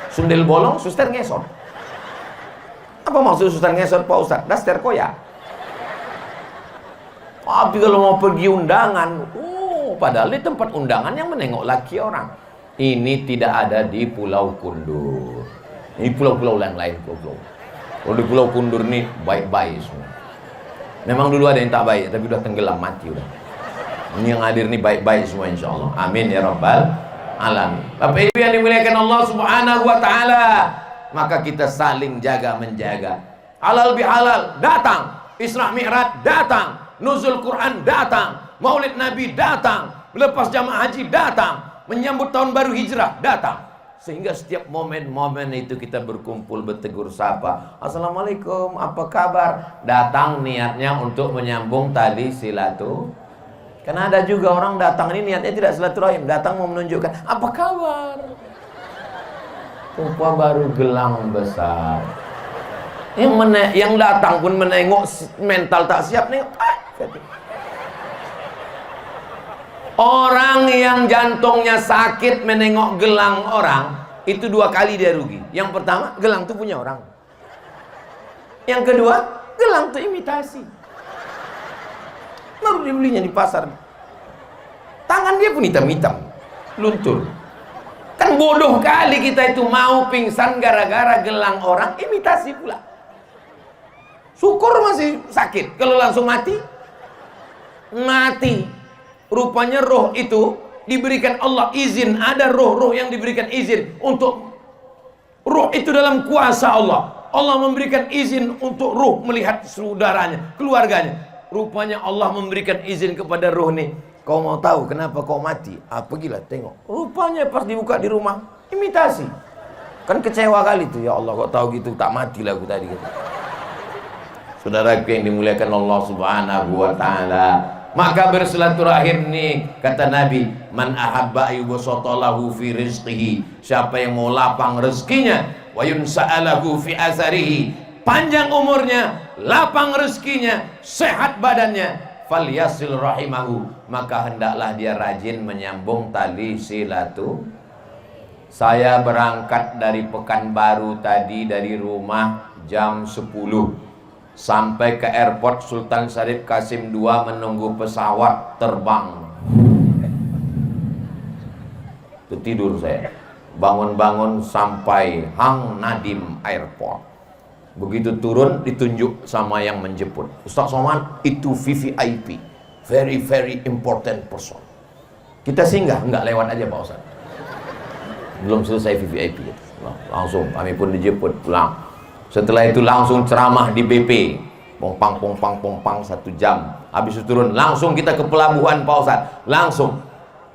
Sundel bolong, suster ngesot. Apa maksud suster ngesot Pak Ustadz? Daster koyak. Tapi kalau mau pergi undangan, padahal di tempat undangan yang menengok laki orang. Ini tidak ada di Pulau Kundur. Ini pulau-pulau lain, pulau-pulau. Kalau di Pulau Kundur nih baik-baik semua. Memang dulu ada yang tak baik, tapi udah tenggelam, mati udah. Ini yang hadir nih baik-baik semua insya Allah. Amin ya rabbal alamin. Bapak Ibu yang dimuliakan Allah Subhanahu wa taala, maka kita saling jaga menjaga. Halal bihalal datang, Isra Mi'raj datang, nuzul Quran datang, Maulid Nabi datang, lepas jamaah haji datang, menyambut tahun baru hijrah datang. Sehingga setiap momen-momen itu kita berkumpul, bertegur sapa, assalamualaikum, apa kabar? Datang niatnya untuk menyambung tali silaturahim. Karena ada juga orang datang ini niatnya tidak silaturahim, datang mau menunjukkan apa kabar. Rupa baru gelang besar. Yang datang pun menengok mental tak siap nengok. Orang yang jantungnya sakit menengok gelang orang, itu 2 kali dia rugi. Yang pertama, gelang itu punya orang. Yang kedua, gelang itu imitasi. Baru dibelinya di pasar. Tangan dia pun hitam-hitam, luntur. Kan bodoh kali kita itu mau pingsan gara-gara gelang orang imitasi pula. Syukur masih sakit, kalau langsung mati, mati. Rupanya roh itu diberikan Allah izin. Ada roh-roh yang diberikan izin untuk roh itu dalam kuasa Allah. Allah memberikan izin untuk roh melihat saudaranya, keluarganya. Rupanya Allah memberikan izin kepada roh nih. Kau mau tahu kenapa kau mati? Pergilah tengok. Rupanya pas dibuka di rumah, imitasi. Kan kecewa kali tuh, ya Allah kau tahu gitu tak matilah aku tadi gitu. Saudaraku yang dimuliakan Allah Subhanahu wa taala, maka bersilaturahim nih kata Nabi, man ahabba ayyubsatalahu fi rizqihi, siapa yang mau lapang rezekinya, wa yunsa'alahu fi asarihi, panjang umurnya, lapang rezekinya, sehat badannya, falyasil rahimahu, maka hendaklah dia rajin menyambung tali silaturahim. Saya berangkat dari Pekanbaru tadi dari rumah jam 10. Sampai ke airport Sultan Syarif Qasim II menunggu pesawat terbang. ketidur saya. Bangun-bangun sampai Hang Nadim Airport. Begitu turun ditunjuk sama yang menjemput. Ustaz Somad, itu VVIP, very very important person. Kita singgah, enggak lewat aja Pak Ustaz. Belum selesai VVIP gitu. Langsung kami pun dijemput pulang. Setelah itu langsung ceramah di BP. Pompang 1 jam. Habis itu turun, langsung kita ke pelabuhan Pak Ustaz.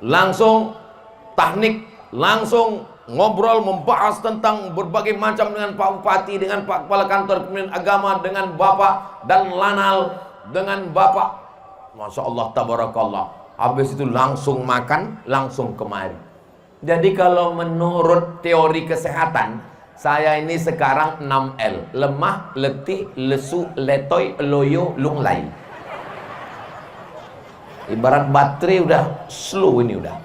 Langsung teknik, langsung ngobrol membahas tentang berbagai macam dengan Pak Bupati, dengan Pak Kepala Kantor Kementerian Agama, dengan Bapak dan Lanal, dengan Bapak. Masya Allah, tabarakallah. Habis itu langsung makan, langsung kemari. Jadi kalau menurut teori kesehatan, saya ini sekarang 6L. Lemah, letih, lesu, letoy, loyo, lunglai. Ibarat baterai udah slow ini udah.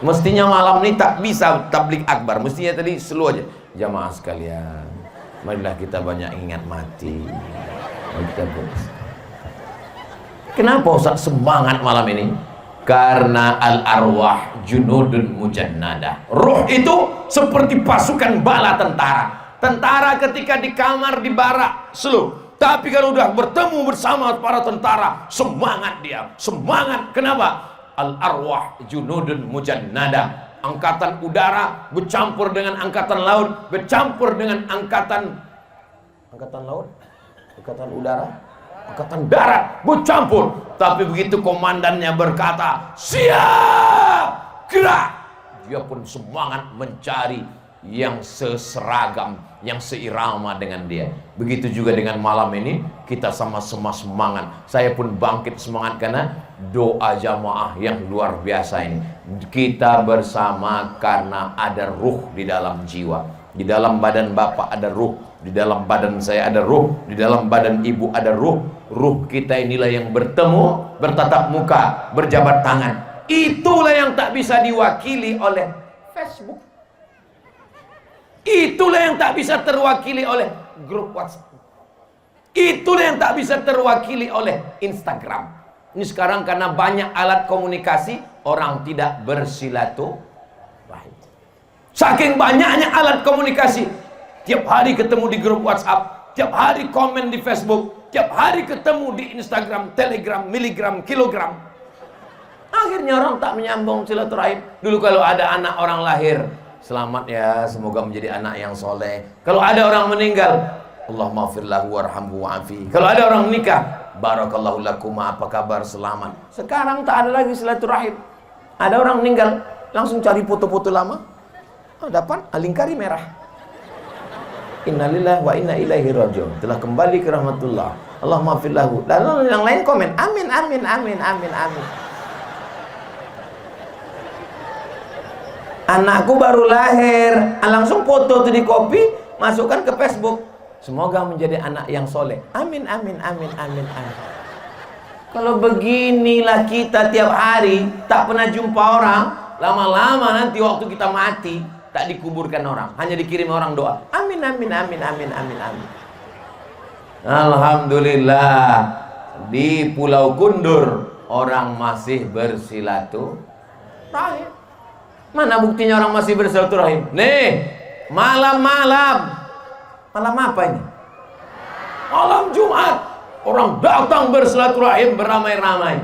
Mestinya malam ini tak bisa tablik akbar. Mestinya tadi slow aja. Jamaah sekalian, marilah kita banyak ingat mati. Kenapa Ustaz semangat malam ini? Karena al-arwah junudun mujannadah. Ruh itu seperti pasukan bala tentara. Tentara ketika di kamar di barak slow. Tapi kalau udah bertemu bersama para tentara, semangat dia. Semangat. Kenapa? Al-arwah junudun mujannada. Angkatan udara bercampur dengan angkatan laut, bercampur dengan angkatan laut, angkatan udara, angkatan darat, bercampur. Tapi begitu komandannya berkata, siap, gerak, dia pun semangat mencari yang seseragam, yang seirama dengan dia. Begitu juga dengan malam ini, kita sama-sama semangat. Saya pun bangkit semangat karena doa jamaah yang luar biasa ini. Kita bersama karena ada ruh di dalam jiwa. Di dalam badan Bapak ada ruh, di dalam badan saya ada ruh, di dalam badan Ibu ada ruh. Ruh kita inilah yang bertemu, bertatap muka, berjabat tangan. Itulah yang tak bisa diwakili oleh Facebook. Itulah yang tak bisa terwakili oleh grup WhatsApp. Itulah yang tak bisa terwakili oleh Instagram. Ini sekarang karena banyak alat komunikasi, orang tidak bersilaturahim. Saking banyaknya alat komunikasi, tiap hari ketemu di grup WhatsApp, tiap hari komen di Facebook, tiap hari ketemu di Instagram, Telegram, miligram, kilogram. Akhirnya orang tak menyambung silaturahim. Dulu kalau ada anak orang lahir, selamat ya, semoga menjadi anak yang soleh. Kalau ada orang meninggal, Allahumma firlahu warhamhu wa'afi. Kalau ada orang menikah, barakallahu lakum, apa kabar, selamat. Sekarang tak ada lagi silaturahim. Ada orang meninggal, langsung cari foto-foto lama. Dapat alingkari merah. Innalillahi wa inna ilaihi rajiun. Telah kembali ke rahmatullah. Allahumma firlahu. Lalu yang lain komen, amin, amin, amin, amin, amin. Anakku baru lahir, langsung foto itu di copy, masukkan ke Facebook. Semoga menjadi anak yang soleh. Amin, amin, amin, amin, amin. Kalau beginilah kita tiap hari, tak pernah jumpa orang, lama-lama nanti waktu kita mati, tak dikuburkan orang, hanya dikirim orang doa. Amin, amin, amin, amin, amin, amin. Alhamdulillah, di Pulau Kundur orang masih bersilaturahim. Mana buktinya orang masih bersilaturahim? Nih, malam-malam. Malam apa ini? Malam Jumat. Orang datang bersilaturahim beramai-ramai.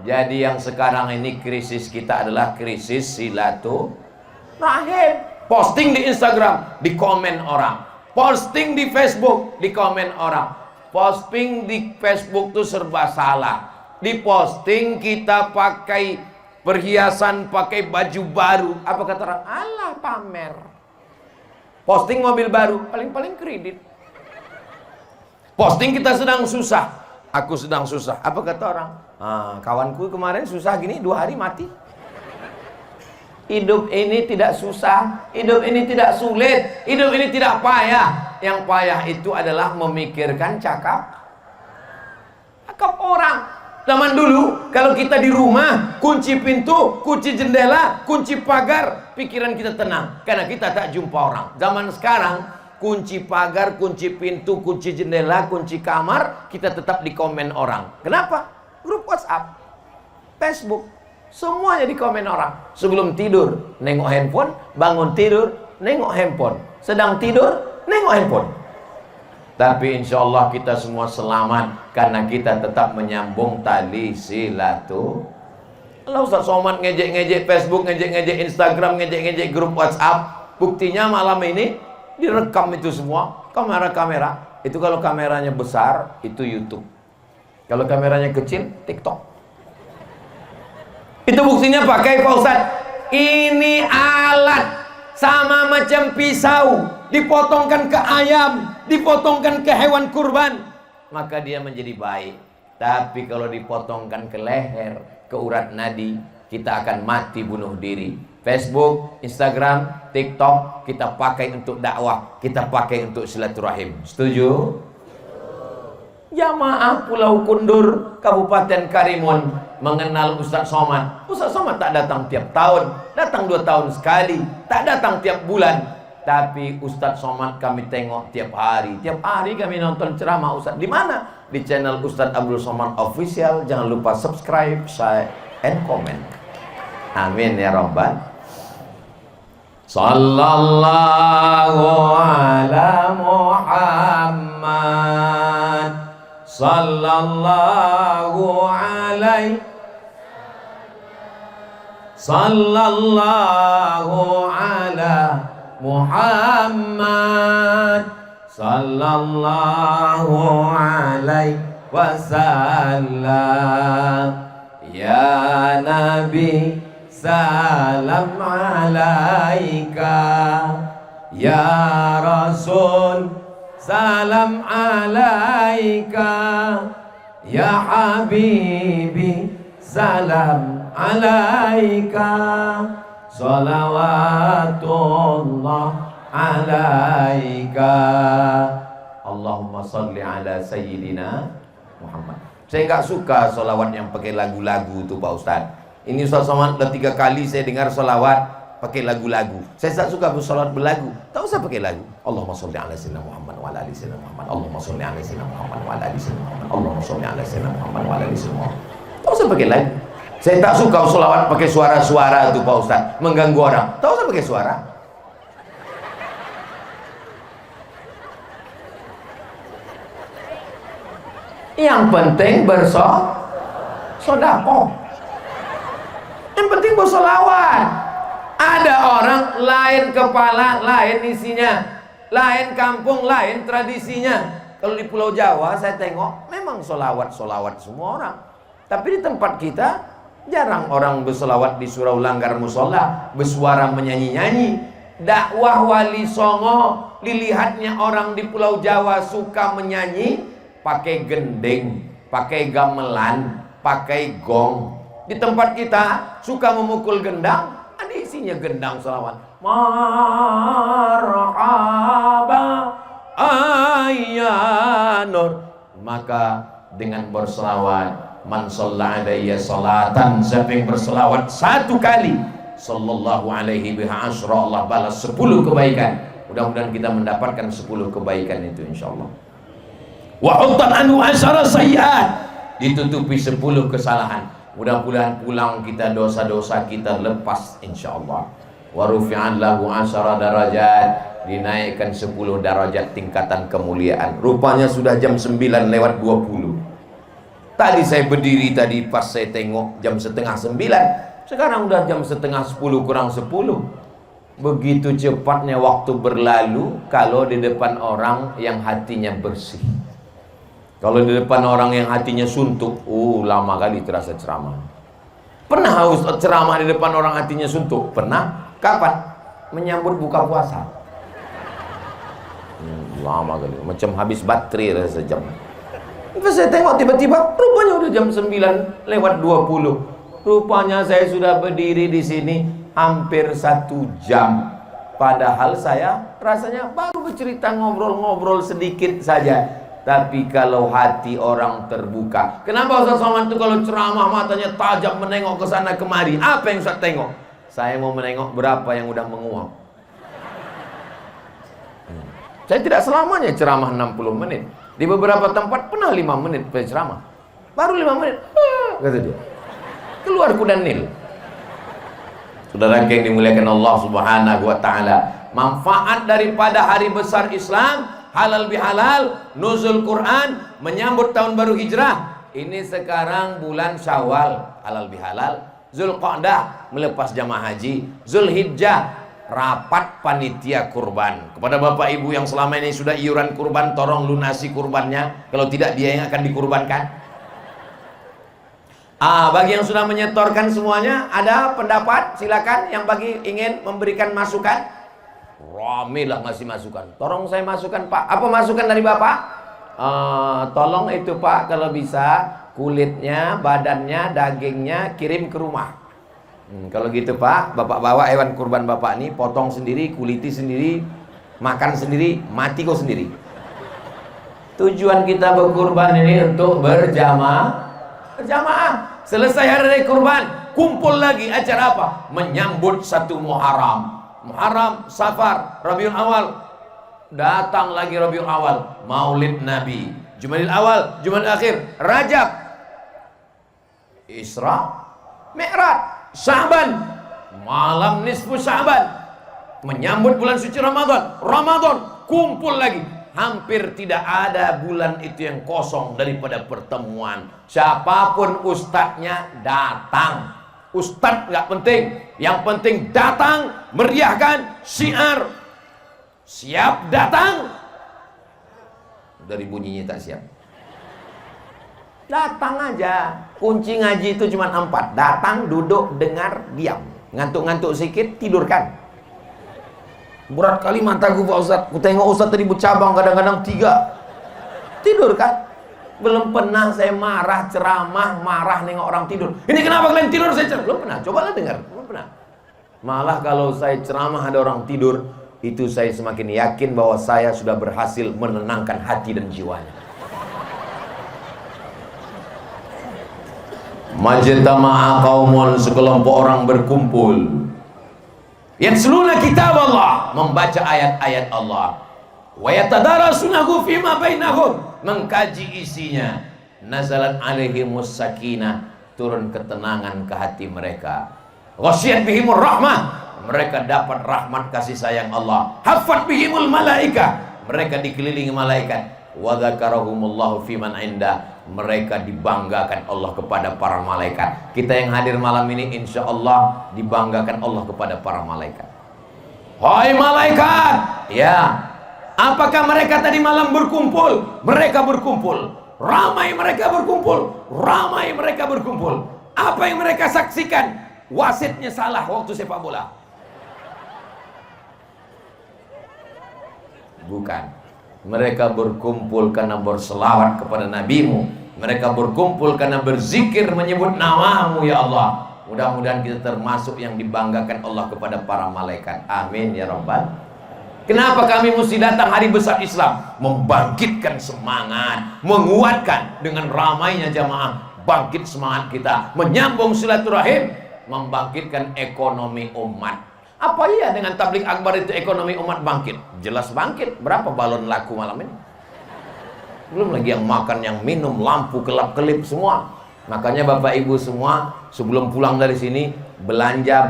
Jadi yang sekarang ini krisis kita adalah krisis silaturahim. Posting di Instagram, di komen orang. Posting di Facebook, di komen orang. Posting di Facebook itu serba salah. Di posting kita pakai perhiasan, pakai baju baru. Apa kata orang? Alah, pamer. Posting mobil baru, paling-paling kredit. Posting kita sedang susah, aku sedang susah. Apa kata orang? Kawanku kemarin susah gini, 2 hari mati. Hidup ini tidak susah, hidup ini tidak sulit, hidup ini tidak payah. Yang payah itu adalah memikirkan cakap orang. Zaman dulu, kalau kita di rumah, kunci pintu, kunci jendela, kunci pagar, pikiran kita tenang. Karena kita tak jumpa orang. Zaman sekarang, kunci pagar, kunci pintu, kunci jendela, kunci kamar, kita tetap di komen orang. Kenapa? Grup WhatsApp, Facebook, Semuanya di komen orang. Sebelum tidur, nengok handphone. Bangun tidur, nengok handphone. Sedang tidur, nengok handphone. Tapi insya Allah kita semua selamat karena kita tetap menyambung tali silaturahim. Kalau Ustaz Somad ngejek-ngejek Facebook, ngejek-ngejek Instagram, ngejek-ngejek grup WhatsApp, buktinya malam ini direkam itu semua. Kamera-kamera. Itu kalau kameranya besar, itu YouTube. Kalau kameranya kecil, TikTok. Itu buktinya pakai Pak Ustaz. Ini alat sama macam pisau, dipotongkan ke ayam, dipotongkan ke hewan kurban, maka dia menjadi baik. Tapi kalau dipotongkan ke leher, ke urat nadi, kita akan mati bunuh diri. Facebook, Instagram, TikTok kita pakai untuk dakwah, kita pakai untuk silaturahim. Setuju? Jamaah Pulau Kundur, Kabupaten Karimun mengenal Ustaz Somad. Ustaz Somad tak datang tiap tahun, datang 2 tahun sekali, tak datang tiap bulan. Tapi Ustaz Somad kami tengok tiap hari. Tiap hari kami nonton ceramah Ustaz. Di mana? Di channel Ustaz Abdul Somad Official. Jangan lupa subscribe, share, and comment. Amin ya Rabbal. Sallallahu ala Muhammad. Sallallahu alaihi. Sallallahu ala Muhammad. Sallallahu alaihi wasallam. Ya Nabi, salam alaika. Ya Rasul, salam alaika. Ya Habibi, salam alaika. Salawatullah alaika. Allahumma salli ala Sayyidina Muhammad. Saya nggak suka solawat yang pakai lagu-lagu tuh Pak Ustadz. Ini Ustaz Somad udah 3 kali saya dengar solawat pakai lagu-lagu. Saya tak suka bersolawat berlagu. Tak usah pakai lagu. Allahumma sholli ala sayyidina Muhammad wa ala ali sayyidina Muhammad. Allahumma sholli ala sayyidina Muhammad wa ala ali sayyidina Muhammad. Allahumma sholli ala sayyidina Muhammad wa ala ali sayyidina Muhammad. Tak usah pakai lagu. Saya tak suka solawat pakai suara-suara tuh Pak Ustaz, mengganggu orang. Tak usah pakai suara. Yang penting bersedekah. Yang penting bersolawat. Ada orang lain kepala, lain isinya, lain kampung, lain tradisinya. Kalau di Pulau Jawa saya tengok memang solawat semua orang. Tapi di tempat kita jarang orang bersolawat di surau langgar musola, bersuara menyanyi-nyanyi. Dakwah Wali Songo, dilihatnya orang di Pulau Jawa suka menyanyi, pakai gending, pakai gamelan, pakai gong. Di tempat kita suka memukul gendang, ada isinya gendang selawat. Marhaba ayyanur. Maka dengan berselawat, man shalla alayya salatan, siapa yang berselawat 1 kali, sallallahu alaihi biha asyra, Allah balas 10 kebaikan. Mudah-mudahan kita mendapatkan 10 kebaikan itu insyaallah. Wa uttan anhu asyara sayyi'at, ditutupi 10 kesalahan. Mudah-mudahan pulang kita dosa-dosa kita lepas insyaallah. Wa rufi'an lahu asyara darajat, dinaikkan 10 darajat tingkatan kemuliaan. Rupanya sudah jam 9:20. Tadi saya berdiri tadi pas saya tengok jam 8:30. Sekarang udah jam 9:30 kurang 10. Begitu cepatnya waktu berlalu kalau di depan orang yang hatinya bersih. Kalau di depan orang yang hatinya suntuk, lama kali terasa ceramah. Pernah Ustaz ceramah di depan orang hatinya suntuk? Pernah. Kapan? Menyambut buka puasa. Lama kali, macam habis baterai sejam. Terus saya tengok tiba-tiba, rupanya udah jam 9:20. Rupanya saya sudah berdiri di sini hampir 1 jam. Padahal saya rasanya baru bercerita, ngobrol-ngobrol sedikit saja. Tapi kalau hati orang terbuka, kenapa Ustaz Somad itu kalau ceramah matanya tajam menengok ke sana kemari? Apa yang Ustaz tengok? Saya mau menengok berapa yang udah menguap. Saya tidak selamanya ceramah 60 menit. Di beberapa tempat pernah 5 menit ceramah. Baru 5 menit. Kata dia. keluar kuda Nil. Saudara yang dimuliakan Allah Subhanahu wa taala, manfaat daripada hari besar Islam, halal bihalal, nuzul Quran, menyambut tahun baru hijrah. Ini sekarang bulan Syawal, halal bihalal, Zulqa'dah melepas jamaah haji, Zulhijjah rapat panitia kurban. Kepada bapak ibu yang selama ini sudah iuran kurban, tolong lunasi kurbannya, kalau tidak dia yang akan dikurbankan. Bagi yang sudah menyetorkan semuanya, ada pendapat, silakan. Yang bagi ingin memberikan masukan, rame lah ngasih masukan. Tolong saya masukan Pak. Apa masukan dari Bapak? Tolong itu Pak, kalau bisa kulitnya, badannya, dagingnya kirim ke rumah. Kalau gitu Pak, Bapak bawa hewan kurban Bapak ini, potong sendiri, kuliti sendiri, makan sendiri, mati kok sendiri. Tujuan kita berkurban ini untuk berjamaah. Selesai hari raya kurban, kumpul lagi. Acara apa? Menyambut satu Muharram, Safar, Rabiul Awal. Datang lagi Rabiul Awal, Maulid Nabi, Jumadil Awal, Jumadil Akhir, Rajab, Isra, Mi'raj, Sya'ban, malam nisfu Sya'ban, menyambut bulan suci Ramadan, kumpul lagi. Hampir tidak ada bulan itu yang kosong daripada pertemuan. Siapapun ustadznya datang. Ustadz nggak penting, yang penting datang, meriahkan syiar. Siap datang. Dari bunyinya tak siap. Datang aja. Kunci ngaji itu cuma 4. Datang, duduk, dengar, diam. Ngantuk-ngantuk sedikit, tidurkan. Berat kali mataku Pak Ustadz. Ku tengok Ustadz tadi bercabang kadang-kadang 3. Tidur kan? Belum pernah saya marah, ceramah, marah nengok orang tidur. Ini kenapa kalian tidur? Saya ceramah. Belum pernah. Cobalah dengar. Belum pernah. Malah kalau saya ceramah ada orang tidur, itu saya semakin yakin bahwa saya sudah berhasil menenangkan hati dan jiwanya. Majtama'a qaumun, sekelompok orang berkumpul, yatluna kitab Allah, membaca ayat-ayat Allah, wa yatadarasunahu fima bainahum, mengkaji isinya. Nazalat alaihimus sakinah, turun ketenangan ke hati mereka. Ghasyiyat bihimur rahmah, mereka dapat rahmat kasih sayang Allah. Hafat bihimul malaika, mereka dikelilingi malaikat. Wa dzakarahumullahu fiman inda, mereka dibanggakan Allah kepada para malaikat. Kita yang hadir malam ini insya Allah dibanggakan Allah kepada para malaikat. Hai malaikat, ya, apakah mereka tadi malam berkumpul? Mereka berkumpul, ramai mereka berkumpul, ramai mereka berkumpul. Apa yang mereka saksikan? Wasitnya salah waktu sepak bola. Bukan. Mereka berkumpul karena berselawat kepada nabimu. Mereka berkumpul karena berzikir menyebut namamu ya Allah. Mudah-mudahan kita termasuk yang dibanggakan Allah kepada para malaikat. Amin ya Rabbal. Kenapa kami mesti datang hari besar Islam? Membangkitkan semangat, menguatkan dengan ramainya jamaah. Bangkit semangat kita, menyambung silaturahim, membangkitkan ekonomi umat. Apa iya dengan tablik akbar itu ekonomi umat bangkit? Jelas bangkit. Berapa balon laku malam ini? Belum lagi yang makan, yang minum, lampu kelap-kelip semua. Makanya Bapak Ibu semua sebelum pulang dari sini belanja,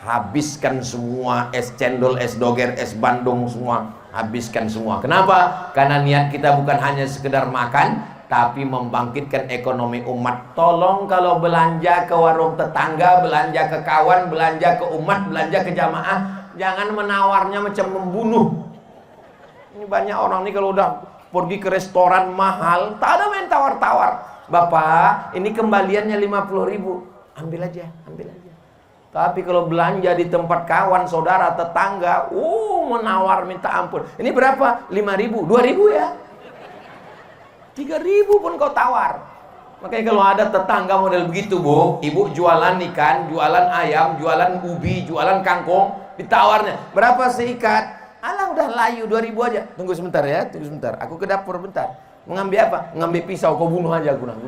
habiskan semua es cendol, es doger, es bandung semua, habiskan semua. Kenapa? Karena niat kita bukan hanya sekedar makan, tapi membangkitkan ekonomi umat. Tolong kalau belanja ke warung tetangga, belanja ke kawan, belanja ke umat, belanja ke jamaah, jangan menawarnya macam membunuh. Ini banyak orang nih kalau udah pergi ke restoran mahal, tak ada main tawar-tawar. Bapak, ini kembaliannya 50.000. Ambil aja. Tapi kalau belanja di tempat kawan, saudara, tetangga, menawar minta ampun. Ini berapa? 5.000, 2.000 ya. 3.000 pun kau tawar. Makanya kalau ada tetangga model begitu Bu, ibu jualan ikan, jualan ayam, jualan ubi, jualan kangkung, ditawarnya berapa seikat? Alah udah layu 2.000 aja. Tunggu sebentar ya, tunggu sebentar. Aku ke dapur bentar. Mengambil apa? Mengambil pisau, kau bunuh aja aku. Bunuh.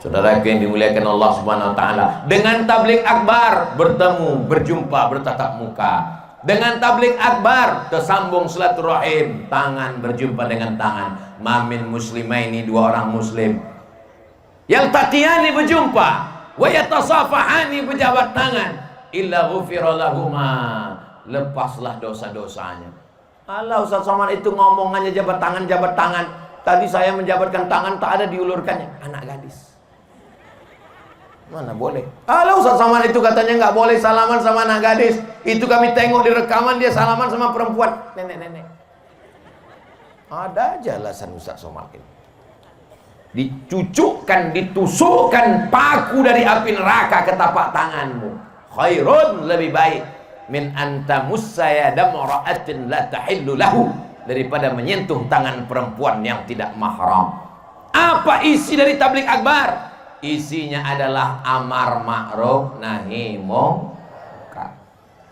Saudara yang dimuliakan Allah Subhanahu wa taala, dengan tablik akbar bertemu, berjumpa, bertatap muka. Dengan tablik akbar tersambung silaturahim, tangan berjumpa dengan tangan. Mamin muslimaini, 2 orang muslim Yaltaqiyani berjumpa, wa yatasafahani berjabat tangan, illa ghufira lahuma, lepaslah dosa-dosanya. Allah, Ustaz Somad itu ngomongannya jabat tangan. Tadi saya menjabatkan tangan, tak ada diulurkannya. Anak gadis. Mana boleh? Allah, Ustaz Somad itu katanya nggak boleh salaman sama anak gadis. Itu kami tengok di rekaman, dia salaman sama perempuan. Nenek-nenek. Ada aja alasan Ustaz Somad ini. Dicucukkan, ditusukkan paku dari api neraka ke tapak tanganmu. Khairun, lebih baik min anta musayyadam ra'atin la tahillu lahu, daripada menyentuh tangan perempuan yang tidak mahram. Apa isi dari tabligh akbar? Isinya adalah amar ma'ruf nahi munkar.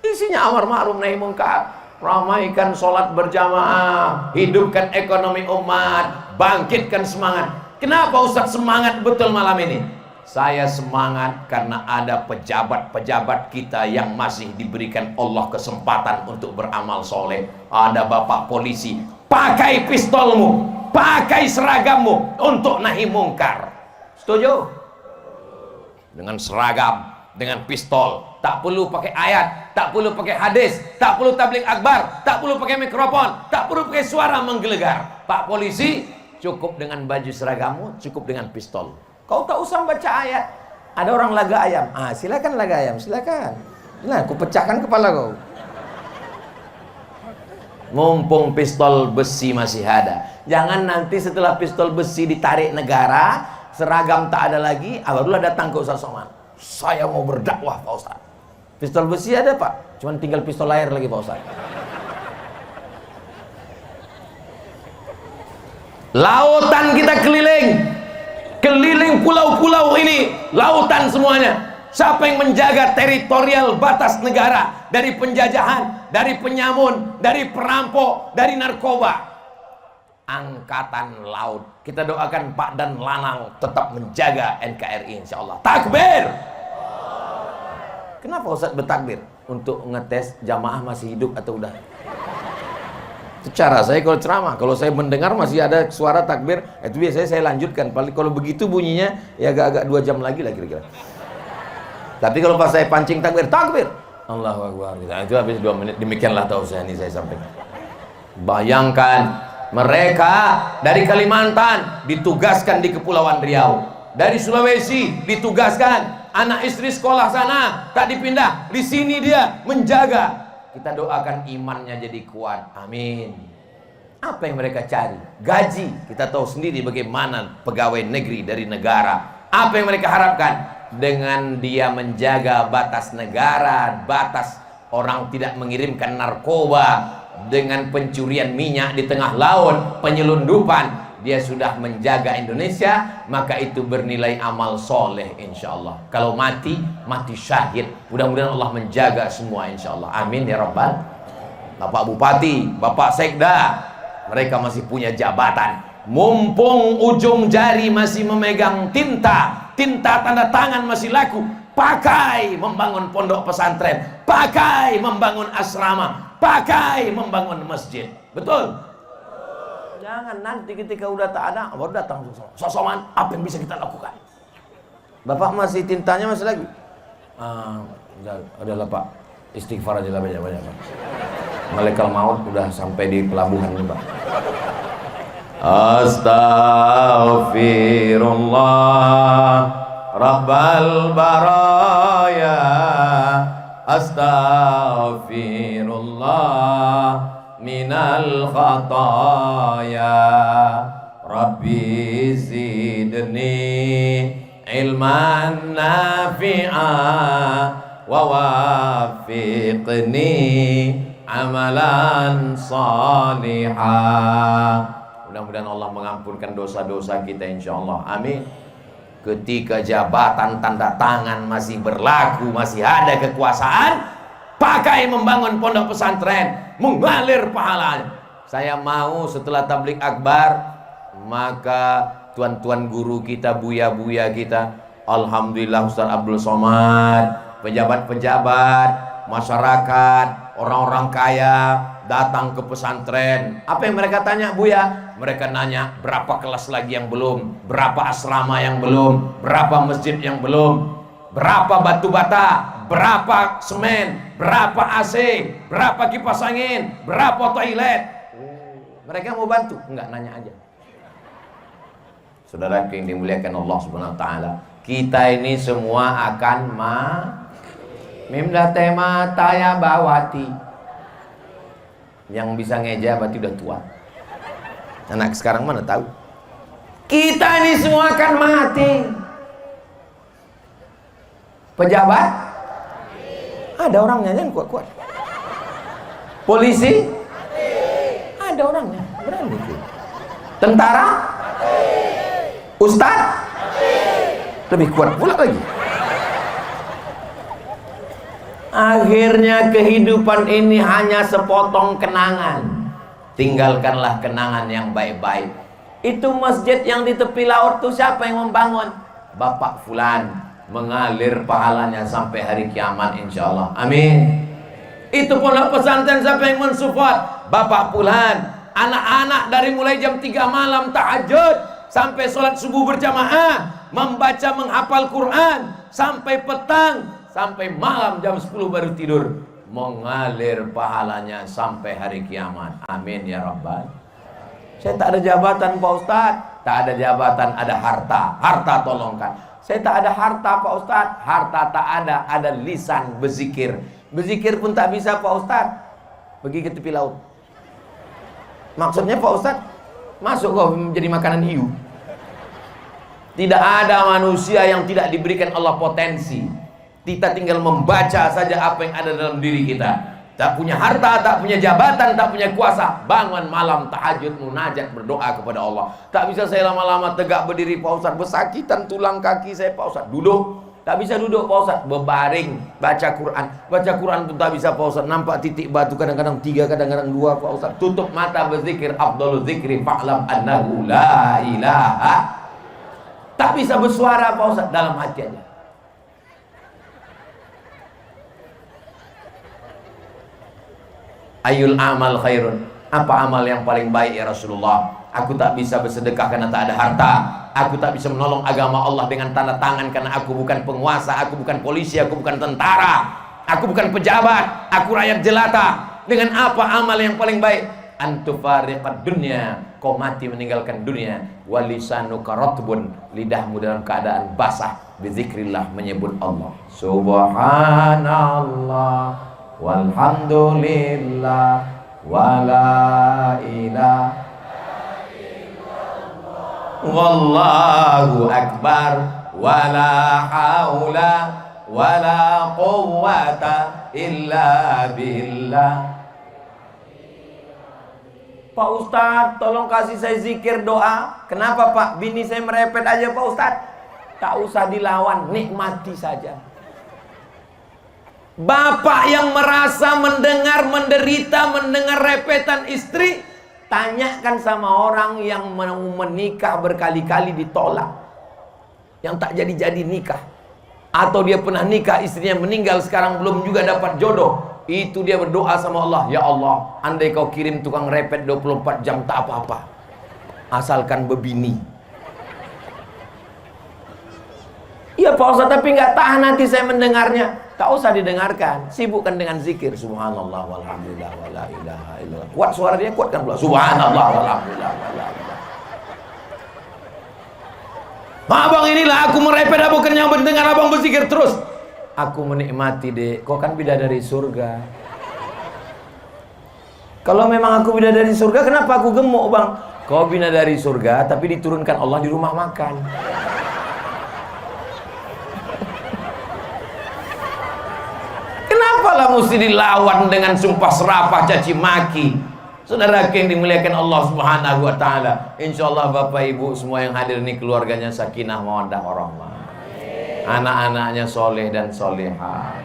Isinya amar ma'ruf nahi munkar. Ramaikan sholat berjamaah, hidupkan ekonomi umat, bangkitkan semangat. Kenapa Ustaz semangat betul malam ini? Saya semangat karena ada pejabat-pejabat kita yang masih diberikan Allah kesempatan untuk beramal soleh. Ada bapak polisi, pakai pistolmu, pakai seragammu untuk nahi mungkar. Setuju? Dengan seragam, dengan pistol, tak perlu pakai ayat, tak perlu pakai hadis, tak perlu tabligh akbar, tak perlu pakai mikrofon, tak perlu pakai suara menggelegar. Pak polisi, cukup dengan baju seragammu, cukup dengan pistol. Kau tak usah baca ayat. Ada orang laga ayam. Silakan laga ayam, silakan. Nah, aku pecahkan kepala kau. Mumpung pistol besi masih ada. Jangan nanti setelah pistol besi ditarik negara, seragam tak ada lagi, barulah datang ke Ustaz Somad. Saya mau berdakwah Pak Ustaz. Pistol besi ada Pak, cuman tinggal pistol air lagi Pak Ustaz. Lautan kita keliling pulau-pulau ini, lautan semuanya. Siapa yang menjaga teritorial batas negara dari penjajahan, dari penyamun, dari perampok, dari narkoba? Angkatan Laut. Kita doakan Pak Dan Lanang tetap menjaga NKRI insyaallah. Takbir. Kenapa Ustaz bertakbir? Untuk ngetes jamaah masih hidup atau udah? Cara saya kalau ceramah, kalau saya mendengar masih ada suara takbir, itu biasanya saya lanjutkan. Paling kalau begitu bunyinya ya agak-agak 2 jam lagi lah kira-kira. Tapi kalau pas saya pancing takbir, Allahu Akbar. Nah, itu habis 2 menit. Demikianlah tausiah ini saya sampaikan. Bayangkan mereka dari Kalimantan ditugaskan di Kepulauan Riau, dari Sulawesi ditugaskan, anak istri sekolah sana tak dipindah, di sini dia menjaga. Kita doakan imannya jadi kuat, amin. Apa yang mereka cari? Gaji. Kita tahu sendiri bagaimana pegawai negeri dari negara. Apa yang mereka harapkan? Dengan dia menjaga batas negara, batas orang tidak mengirimkan narkoba, dengan pencurian minyak di tengah laut, penyelundupan, dia sudah menjaga Indonesia, maka itu bernilai amal soleh insyaallah. Kalau mati syahid. Mudah-mudahan Allah menjaga semua insyaallah. Amin ya rabbal. Bapak Bupati, Bapak Sekda, mereka masih punya jabatan. Mumpung ujung jari masih memegang tinta tanda tangan masih laku, pakai membangun pondok pesantren, pakai membangun asrama, pakai membangun masjid. Betul? Jangan nanti ketika udah tak ada baru datang Ustaz Somad, apa yang bisa kita lakukan? Bapak masih tintanya masih lagi? Adalah Pak, istighfar aja lah banyak-banyak Pak. Malaikat maut udah sampai di pelabuhan nih Pak. Astaghfirullah Rabbal baraya, astaghfirullah minal khataya, Rabbi zidni ilman nafi'a wa wafiqni amalan salihah. Mudah-mudahan Allah mengampunkan dosa-dosa kita insyaallah, amin. Ketika jabatan tanda tangan masih berlaku, masih ada kekuasaan, pakai membangun pondok pesantren, mengalir pahalanya. Saya mau setelah tabligh akbar, maka tuan-tuan guru kita, buya-buya kita, alhamdulillah Ustaz Abdul Somad, pejabat-pejabat, masyarakat, orang-orang kaya datang ke pesantren. Apa yang mereka tanya, Buya? mereka nanya berapa kelas lagi yang belum, berapa asrama yang belum, berapa masjid yang belum, berapa batu bata, berapa semen, berapa AC, berapa kipas angin, berapa toilet. Mereka mau bantu, enggak, nanya aja. Saudara yang dimuliakan Allah Subhanahu wa taala, kita ini semua akan mimda tema taya bawati. Yang bisa ngeja berarti udah tua. Anak sekarang mana tahu? Kita ini semua akan mati. Pejabat? Ada orangnya, jangan kuat-kuat. Polisi? Ada orangnya, berani. Tentara? Ustadz? Lebih kuat pula lagi. Akhirnya kehidupan ini hanya sepotong kenangan. Tinggalkanlah kenangan yang baik-baik. Itu masjid yang di tepi laut tuh siapa yang membangun? Bapak Fulan. Mengalir pahalanya sampai hari kiamat insyaallah. Amin. Itu pondok pesantren siapa yang mensupport? Bapak Fulan. Anak-anak dari mulai jam 3 malam tahajud sampai sholat subuh berjamaah, membaca menghafal Quran sampai petang, sampai malam jam 10 baru tidur, mengalir pahalanya sampai hari kiamat. Amin ya rabbal. Saya tak ada jabatan Pak Ustadz, tak ada jabatan, ada harta. Harta tolongkan. Saya tak ada harta Pak Ustadz, harta tak ada lisan berzikir. Berzikir pun tak bisa Pak Ustadz. Pergi ke tepi laut. Maksudnya Pak Ustadz, masuk kau menjadi makanan hiu. Tidak ada manusia yang tidak diberikan Allah potensi. Kita tinggal membaca saja apa yang ada dalam diri kita. Tak punya harta, tak punya jabatan, tak punya kuasa, bangun malam tahajud munajat berdoa kepada Allah. Tak bisa saya lama-lama tegak berdiri Pak Ustadz, bersakitan tulang kaki saya Pak Ustadz. Duduk, tak bisa duduk Pak Ustadz, berbaring baca Quran. Baca Quran pun tak bisa Pak Ustadz, nampak titik batu kadang-kadang 3, kadang-kadang 2 Pak Ustadz. Tutup mata berzikir, afdhalul zikri fa'lam annahu la ilaha. Tak bisa bersuara Pak Ustadz, dalam hati aja. Ayul amal khairun. Apa amal yang paling baik ya Rasulullah? Aku tak bisa bersedekah karena tak ada harta. Aku tak bisa menolong agama Allah dengan tanda tangan karena aku bukan penguasa, aku bukan polisi, aku bukan tentara, aku bukan pejabat, aku rakyat jelata. Dengan apa amal yang paling baik? Antufariqad dunya, kau mati meninggalkan dunia. Walisanuka ratbun, lidahmu dalam keadaan basah, bizikrillah, menyebut Allah. Subhanallah walhamdulillah wala ilaha wallahu akbar wala haula wala quwwata illa billah. Pak Ustadz, tolong kasih saya zikir doa. Kenapa Pak? Bini saya merepet aja Pak Ustadz. Tak usah dilawan, nikmati saja. Bapak yang merasa mendengar menderita, mendengar repetan istri, tanyakan sama orang yang mau menikah berkali-kali ditolak, yang tak jadi-jadi nikah, atau dia pernah nikah istrinya meninggal sekarang belum juga dapat jodoh. Itu dia berdoa sama Allah, ya Allah, andai kau kirim tukang repet 24 jam tak apa-apa, asalkan bebini. Iya Pak Ustadz, tapi nggak tahan hati saya mendengarnya. Tak usah didengarkan, sibukkan dengan zikir. Subhanallah walhamdulillah wala ilaha illallah. Kuat suara dia, kuatkan pula. Subhanallah walhamdulillah wala ilaha. Abang, inilah aku merepet, aku kenyang mendengar abang berzikir terus. Aku menikmati dek, kau kan bidadari surga. Kalau memang aku bidadari surga, kenapa aku gemuk bang? Kau bidadari surga, tapi diturunkan Allah di rumah makan. Kenapalah mesti dilawan dengan sumpah serapah caci maki? Saudara yang dimuliakan Allah Subhanahu wa taala. Insyaallah Bapak Ibu semua yang hadir ini keluarganya sakinah mawaddah warahmah. Anak-anaknya soleh dan soleha.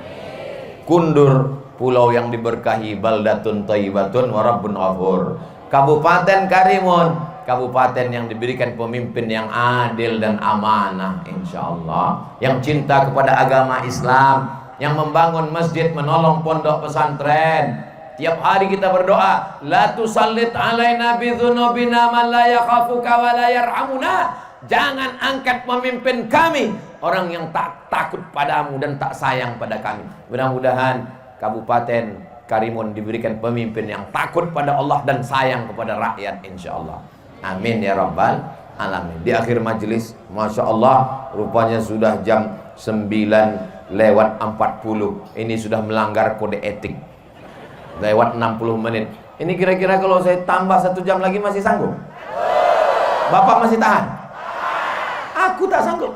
Kundur, pulau yang diberkahi, baldatun thayyibatun wa rabbun ghafur. Kabupaten Karimun, kabupaten yang diberikan pemimpin yang adil dan amanah insyaallah, yang cinta kepada agama Islam, yang membangun masjid, menolong pondok pesantren, Tiap hari kita berdoa, la tusallit alaina bidzunubina man la yakhafuka wa la yarhamuna. Jangan angkat pemimpin kami orang yang tak takut padamu dan tak sayang pada kami. Mudah-mudahan Kabupaten Karimun diberikan pemimpin yang takut pada Allah dan sayang kepada rakyat, insyaallah. Amin ya rabbal alamin. Di akhir majelis, masya Allah, rupanya sudah jam 9:40. Ini sudah melanggar kode etik. Lewat 60 menit. Ini kira-kira kalau saya tambah 1 jam lagi masih sanggup? Bapak masih tahan? Aku tak sanggup.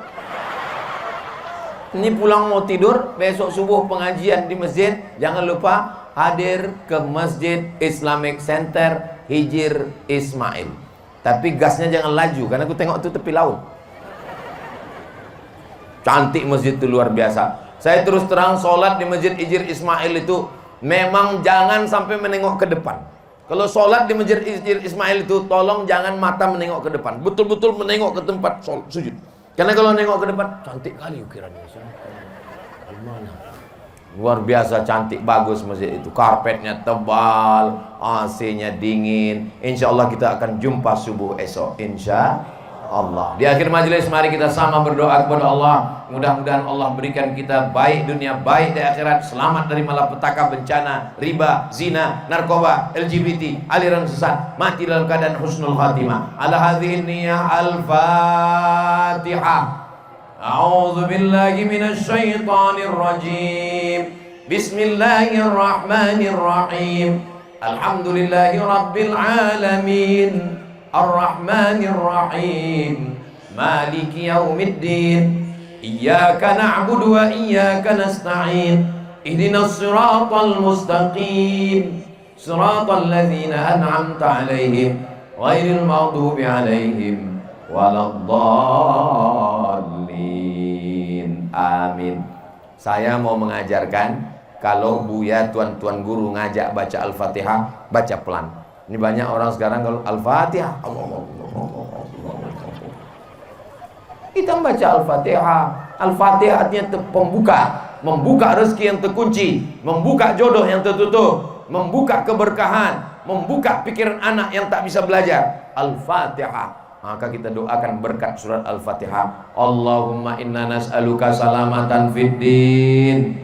Ini pulang mau tidur, besok subuh pengajian di masjid. Jangan lupa hadir ke Masjid Islamic Center Hijir Ismail. Tapi gasnya jangan laju, karena aku tengok itu tepi laut. Cantik masjid itu, luar biasa. Saya terus terang sholat di Masjid Hijir Ismail itu memang jangan sampai menengok ke depan. Kalau sholat di Masjid Hijir Ismail itu tolong jangan mata menengok ke depan, betul-betul menengok ke tempat sujud. Karena kalau nengok ke depan, cantik kali ukirannya. Luar biasa cantik, bagus masjid itu. Karpetnya tebal, AC-nya dingin. Insya Allah kita akan jumpa subuh esok, insya Allah. Di akhir majelis mari kita sama berdoa kepada Allah. Mudah-mudahan Allah berikan kita baik dunia, baik di akhirat, selamat dari malapetaka, bencana, riba, zina, narkoba, LGBT, aliran sesat, mati dalam keadaan husnul khatimah. Ala hadhihi niyyah al-Fatihah. A'udzu billahi minasy syaithanir rajim. Bismillahirrahmanirrahim. Alhamdulillahi rabbil alamin. Ar-Rahmanir Rahim. Maliki yaumiddin. Iyyaka na'budu wa iyyaka nasta'in. Ihdinas siratal mustaqim. Siratal ladzina an'amta 'alaihim ghairil maghdubi 'alaihim waladdallin. Amin. Saya mau mengajarkan, kalau Buya, tuan-tuan guru ngajak baca Al-Fatihah, baca pelan. Ini banyak orang sekarang kalau Al-Fatihah, kita baca Al-Fatihah. Al-Fatihah artinya pembuka, membuka rezeki yang terkunci, membuka jodoh yang tertutup, membuka keberkahan, membuka pikiran anak yang tak bisa belajar. Al-Fatihah. Maka kita doakan berkat surat Al-Fatihah. Allahumma inna nas'aluka salamatan fid din.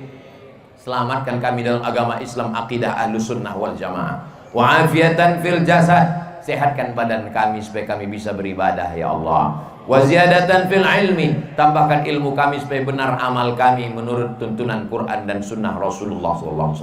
Selamatkan kami dalam agama Islam, akidah Ahlus Sunnah wal Jamaah. Wa afiatan fil jasad. Sehatkan badan kami supaya kami bisa beribadah ya Allah. Wa ziyadatan fil ilmi. Tambahkan ilmu kami supaya benar amal kami menurut tuntunan Quran dan Sunnah Rasulullah SAW.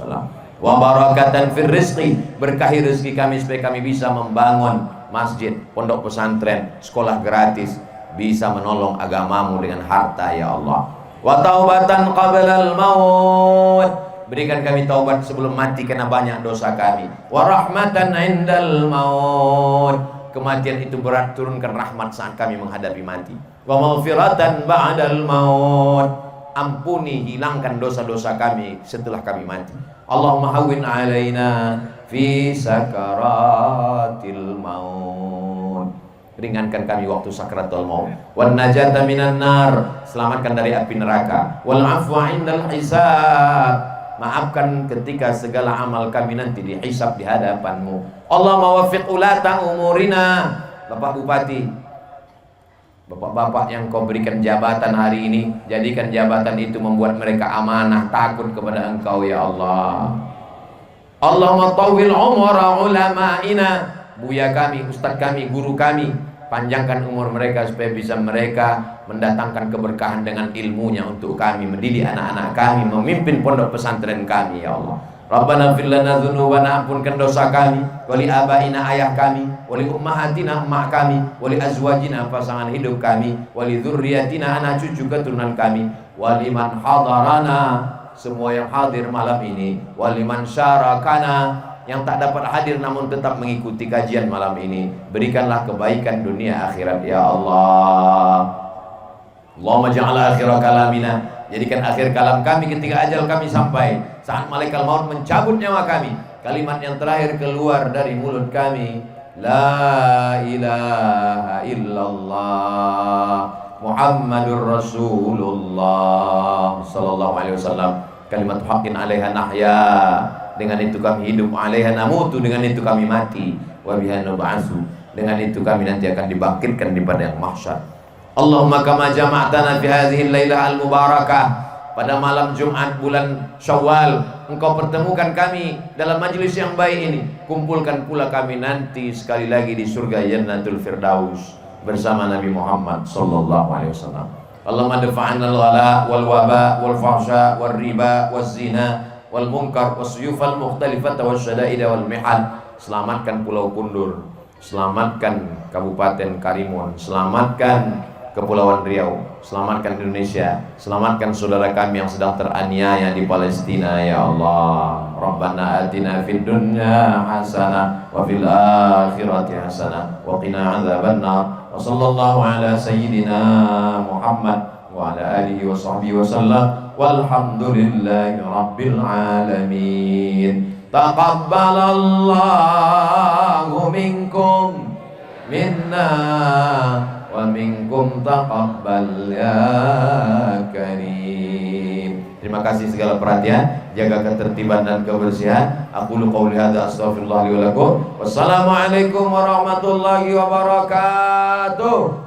Wa barakatan fil rizqi. Berkahi rezeki kami supaya kami bisa membangun masjid, pondok pesantren, sekolah gratis, bisa menolong agamamu dengan harta ya Allah. Wa taubatan qablal maut. Berikan kami taubat sebelum mati karena banyak dosa kami. Wa rahmatan indal maut. Kematian itu berat, turunkan rahmat saat kami menghadapi mati. Wa maghfiratan ba'dal maut. Ampuni, hilangkan dosa-dosa kami setelah kami mati. Allahumma hawwin alaina fi sakaratil maut. Ringankan kami waktu sakratul maut. Wan najata minan nar. Selamatkan dari api neraka. Wal afwa indal hisab. Maafkan ketika segala amal kami nanti dihisab di hadapanmu. Allah mawaffiq ulata umurina. Bapak Bupati, bapak-bapak yang kau berikan jabatan hari ini, jadikan jabatan itu membuat mereka amanah, takut kepada engkau ya Allah. Allahumma tawwil umra ulama'ina. Buya kami, ustadz kami, guru kami, panjangkan umur mereka supaya bisa mereka mendatangkan keberkahan dengan ilmunya untuk kami, mendidik anak-anak kami, memimpin pondok pesantren kami ya Allah. Rabbana fir lana dzunubana, ampunkan dosa kami, wali abaina, ayah kami, wali ummahatina, emak kami, wali azwajina, pasangan hidup kami, wali dzurriyyatina, anak cucu keturunan kami, wali man hadarana, semua yang hadir malam ini, wali man syarakana, yang tak dapat hadir namun tetap mengikuti kajian malam ini, berikanlah kebaikan dunia akhirat ya Allah. Allahumma ja'al akhir kalamina, jadikan akhir kalam kami ketika ajal kami sampai, saat malaikat maut mencabut nyawa kami, kalimat yang terakhir keluar dari mulut kami, la ilaha illallah Muhammadur Rasulullah sallallahu alaihi wasallam. Kalimat haqqin 'alaiha nahya dengan itu kami hidup, alaiha namutu, dengan itu kami mati, wa biha nub'atsu, dengan itu kami nanti akan dibangkitkan di padang mahsyar. Allahumma kama jama'tana fi hadhihi al-lailah al-mubarakah, pada malam Jumat bulan Syawal Engkau pertemukan kami dalam majelis yang baik ini, kumpulkan pula kami nanti sekali lagi di surga Jannatul Firdaus bersama Nabi Muhammad sallallahu alaihi wasallam. Allahumma dafa'anna al-ghala wal waba wal fahsya wal riba wal zina wal munkar was suyufal mukhtalifata was syada'ida wal mihal. Selamatkan Pulau Kundur, selamatkan Kabupaten Karimun, selamatkan Kepulauan Riau, selamatkan Indonesia, selamatkan saudara kami yang sedang teraniaya di Palestina ya Allah. Rabbana atina fid dunya hasanah wa fil akhirati hasanah wa qina adzabannar. Wa sallallahu ala sayyidina Muhammad wa ala alihi wa sahbihi wa sallam walhamdulillahi rabbil alamin. Taqabbalallahu minkum minna wa minkum taqabbal ya karim. Terima kasih segala perhatian, jaga ketertiban dan kebersihan. Aku qouli hadza astaghfirullah li wa lakum. Wassalamualaikum warahmatullahi wabarakatuh.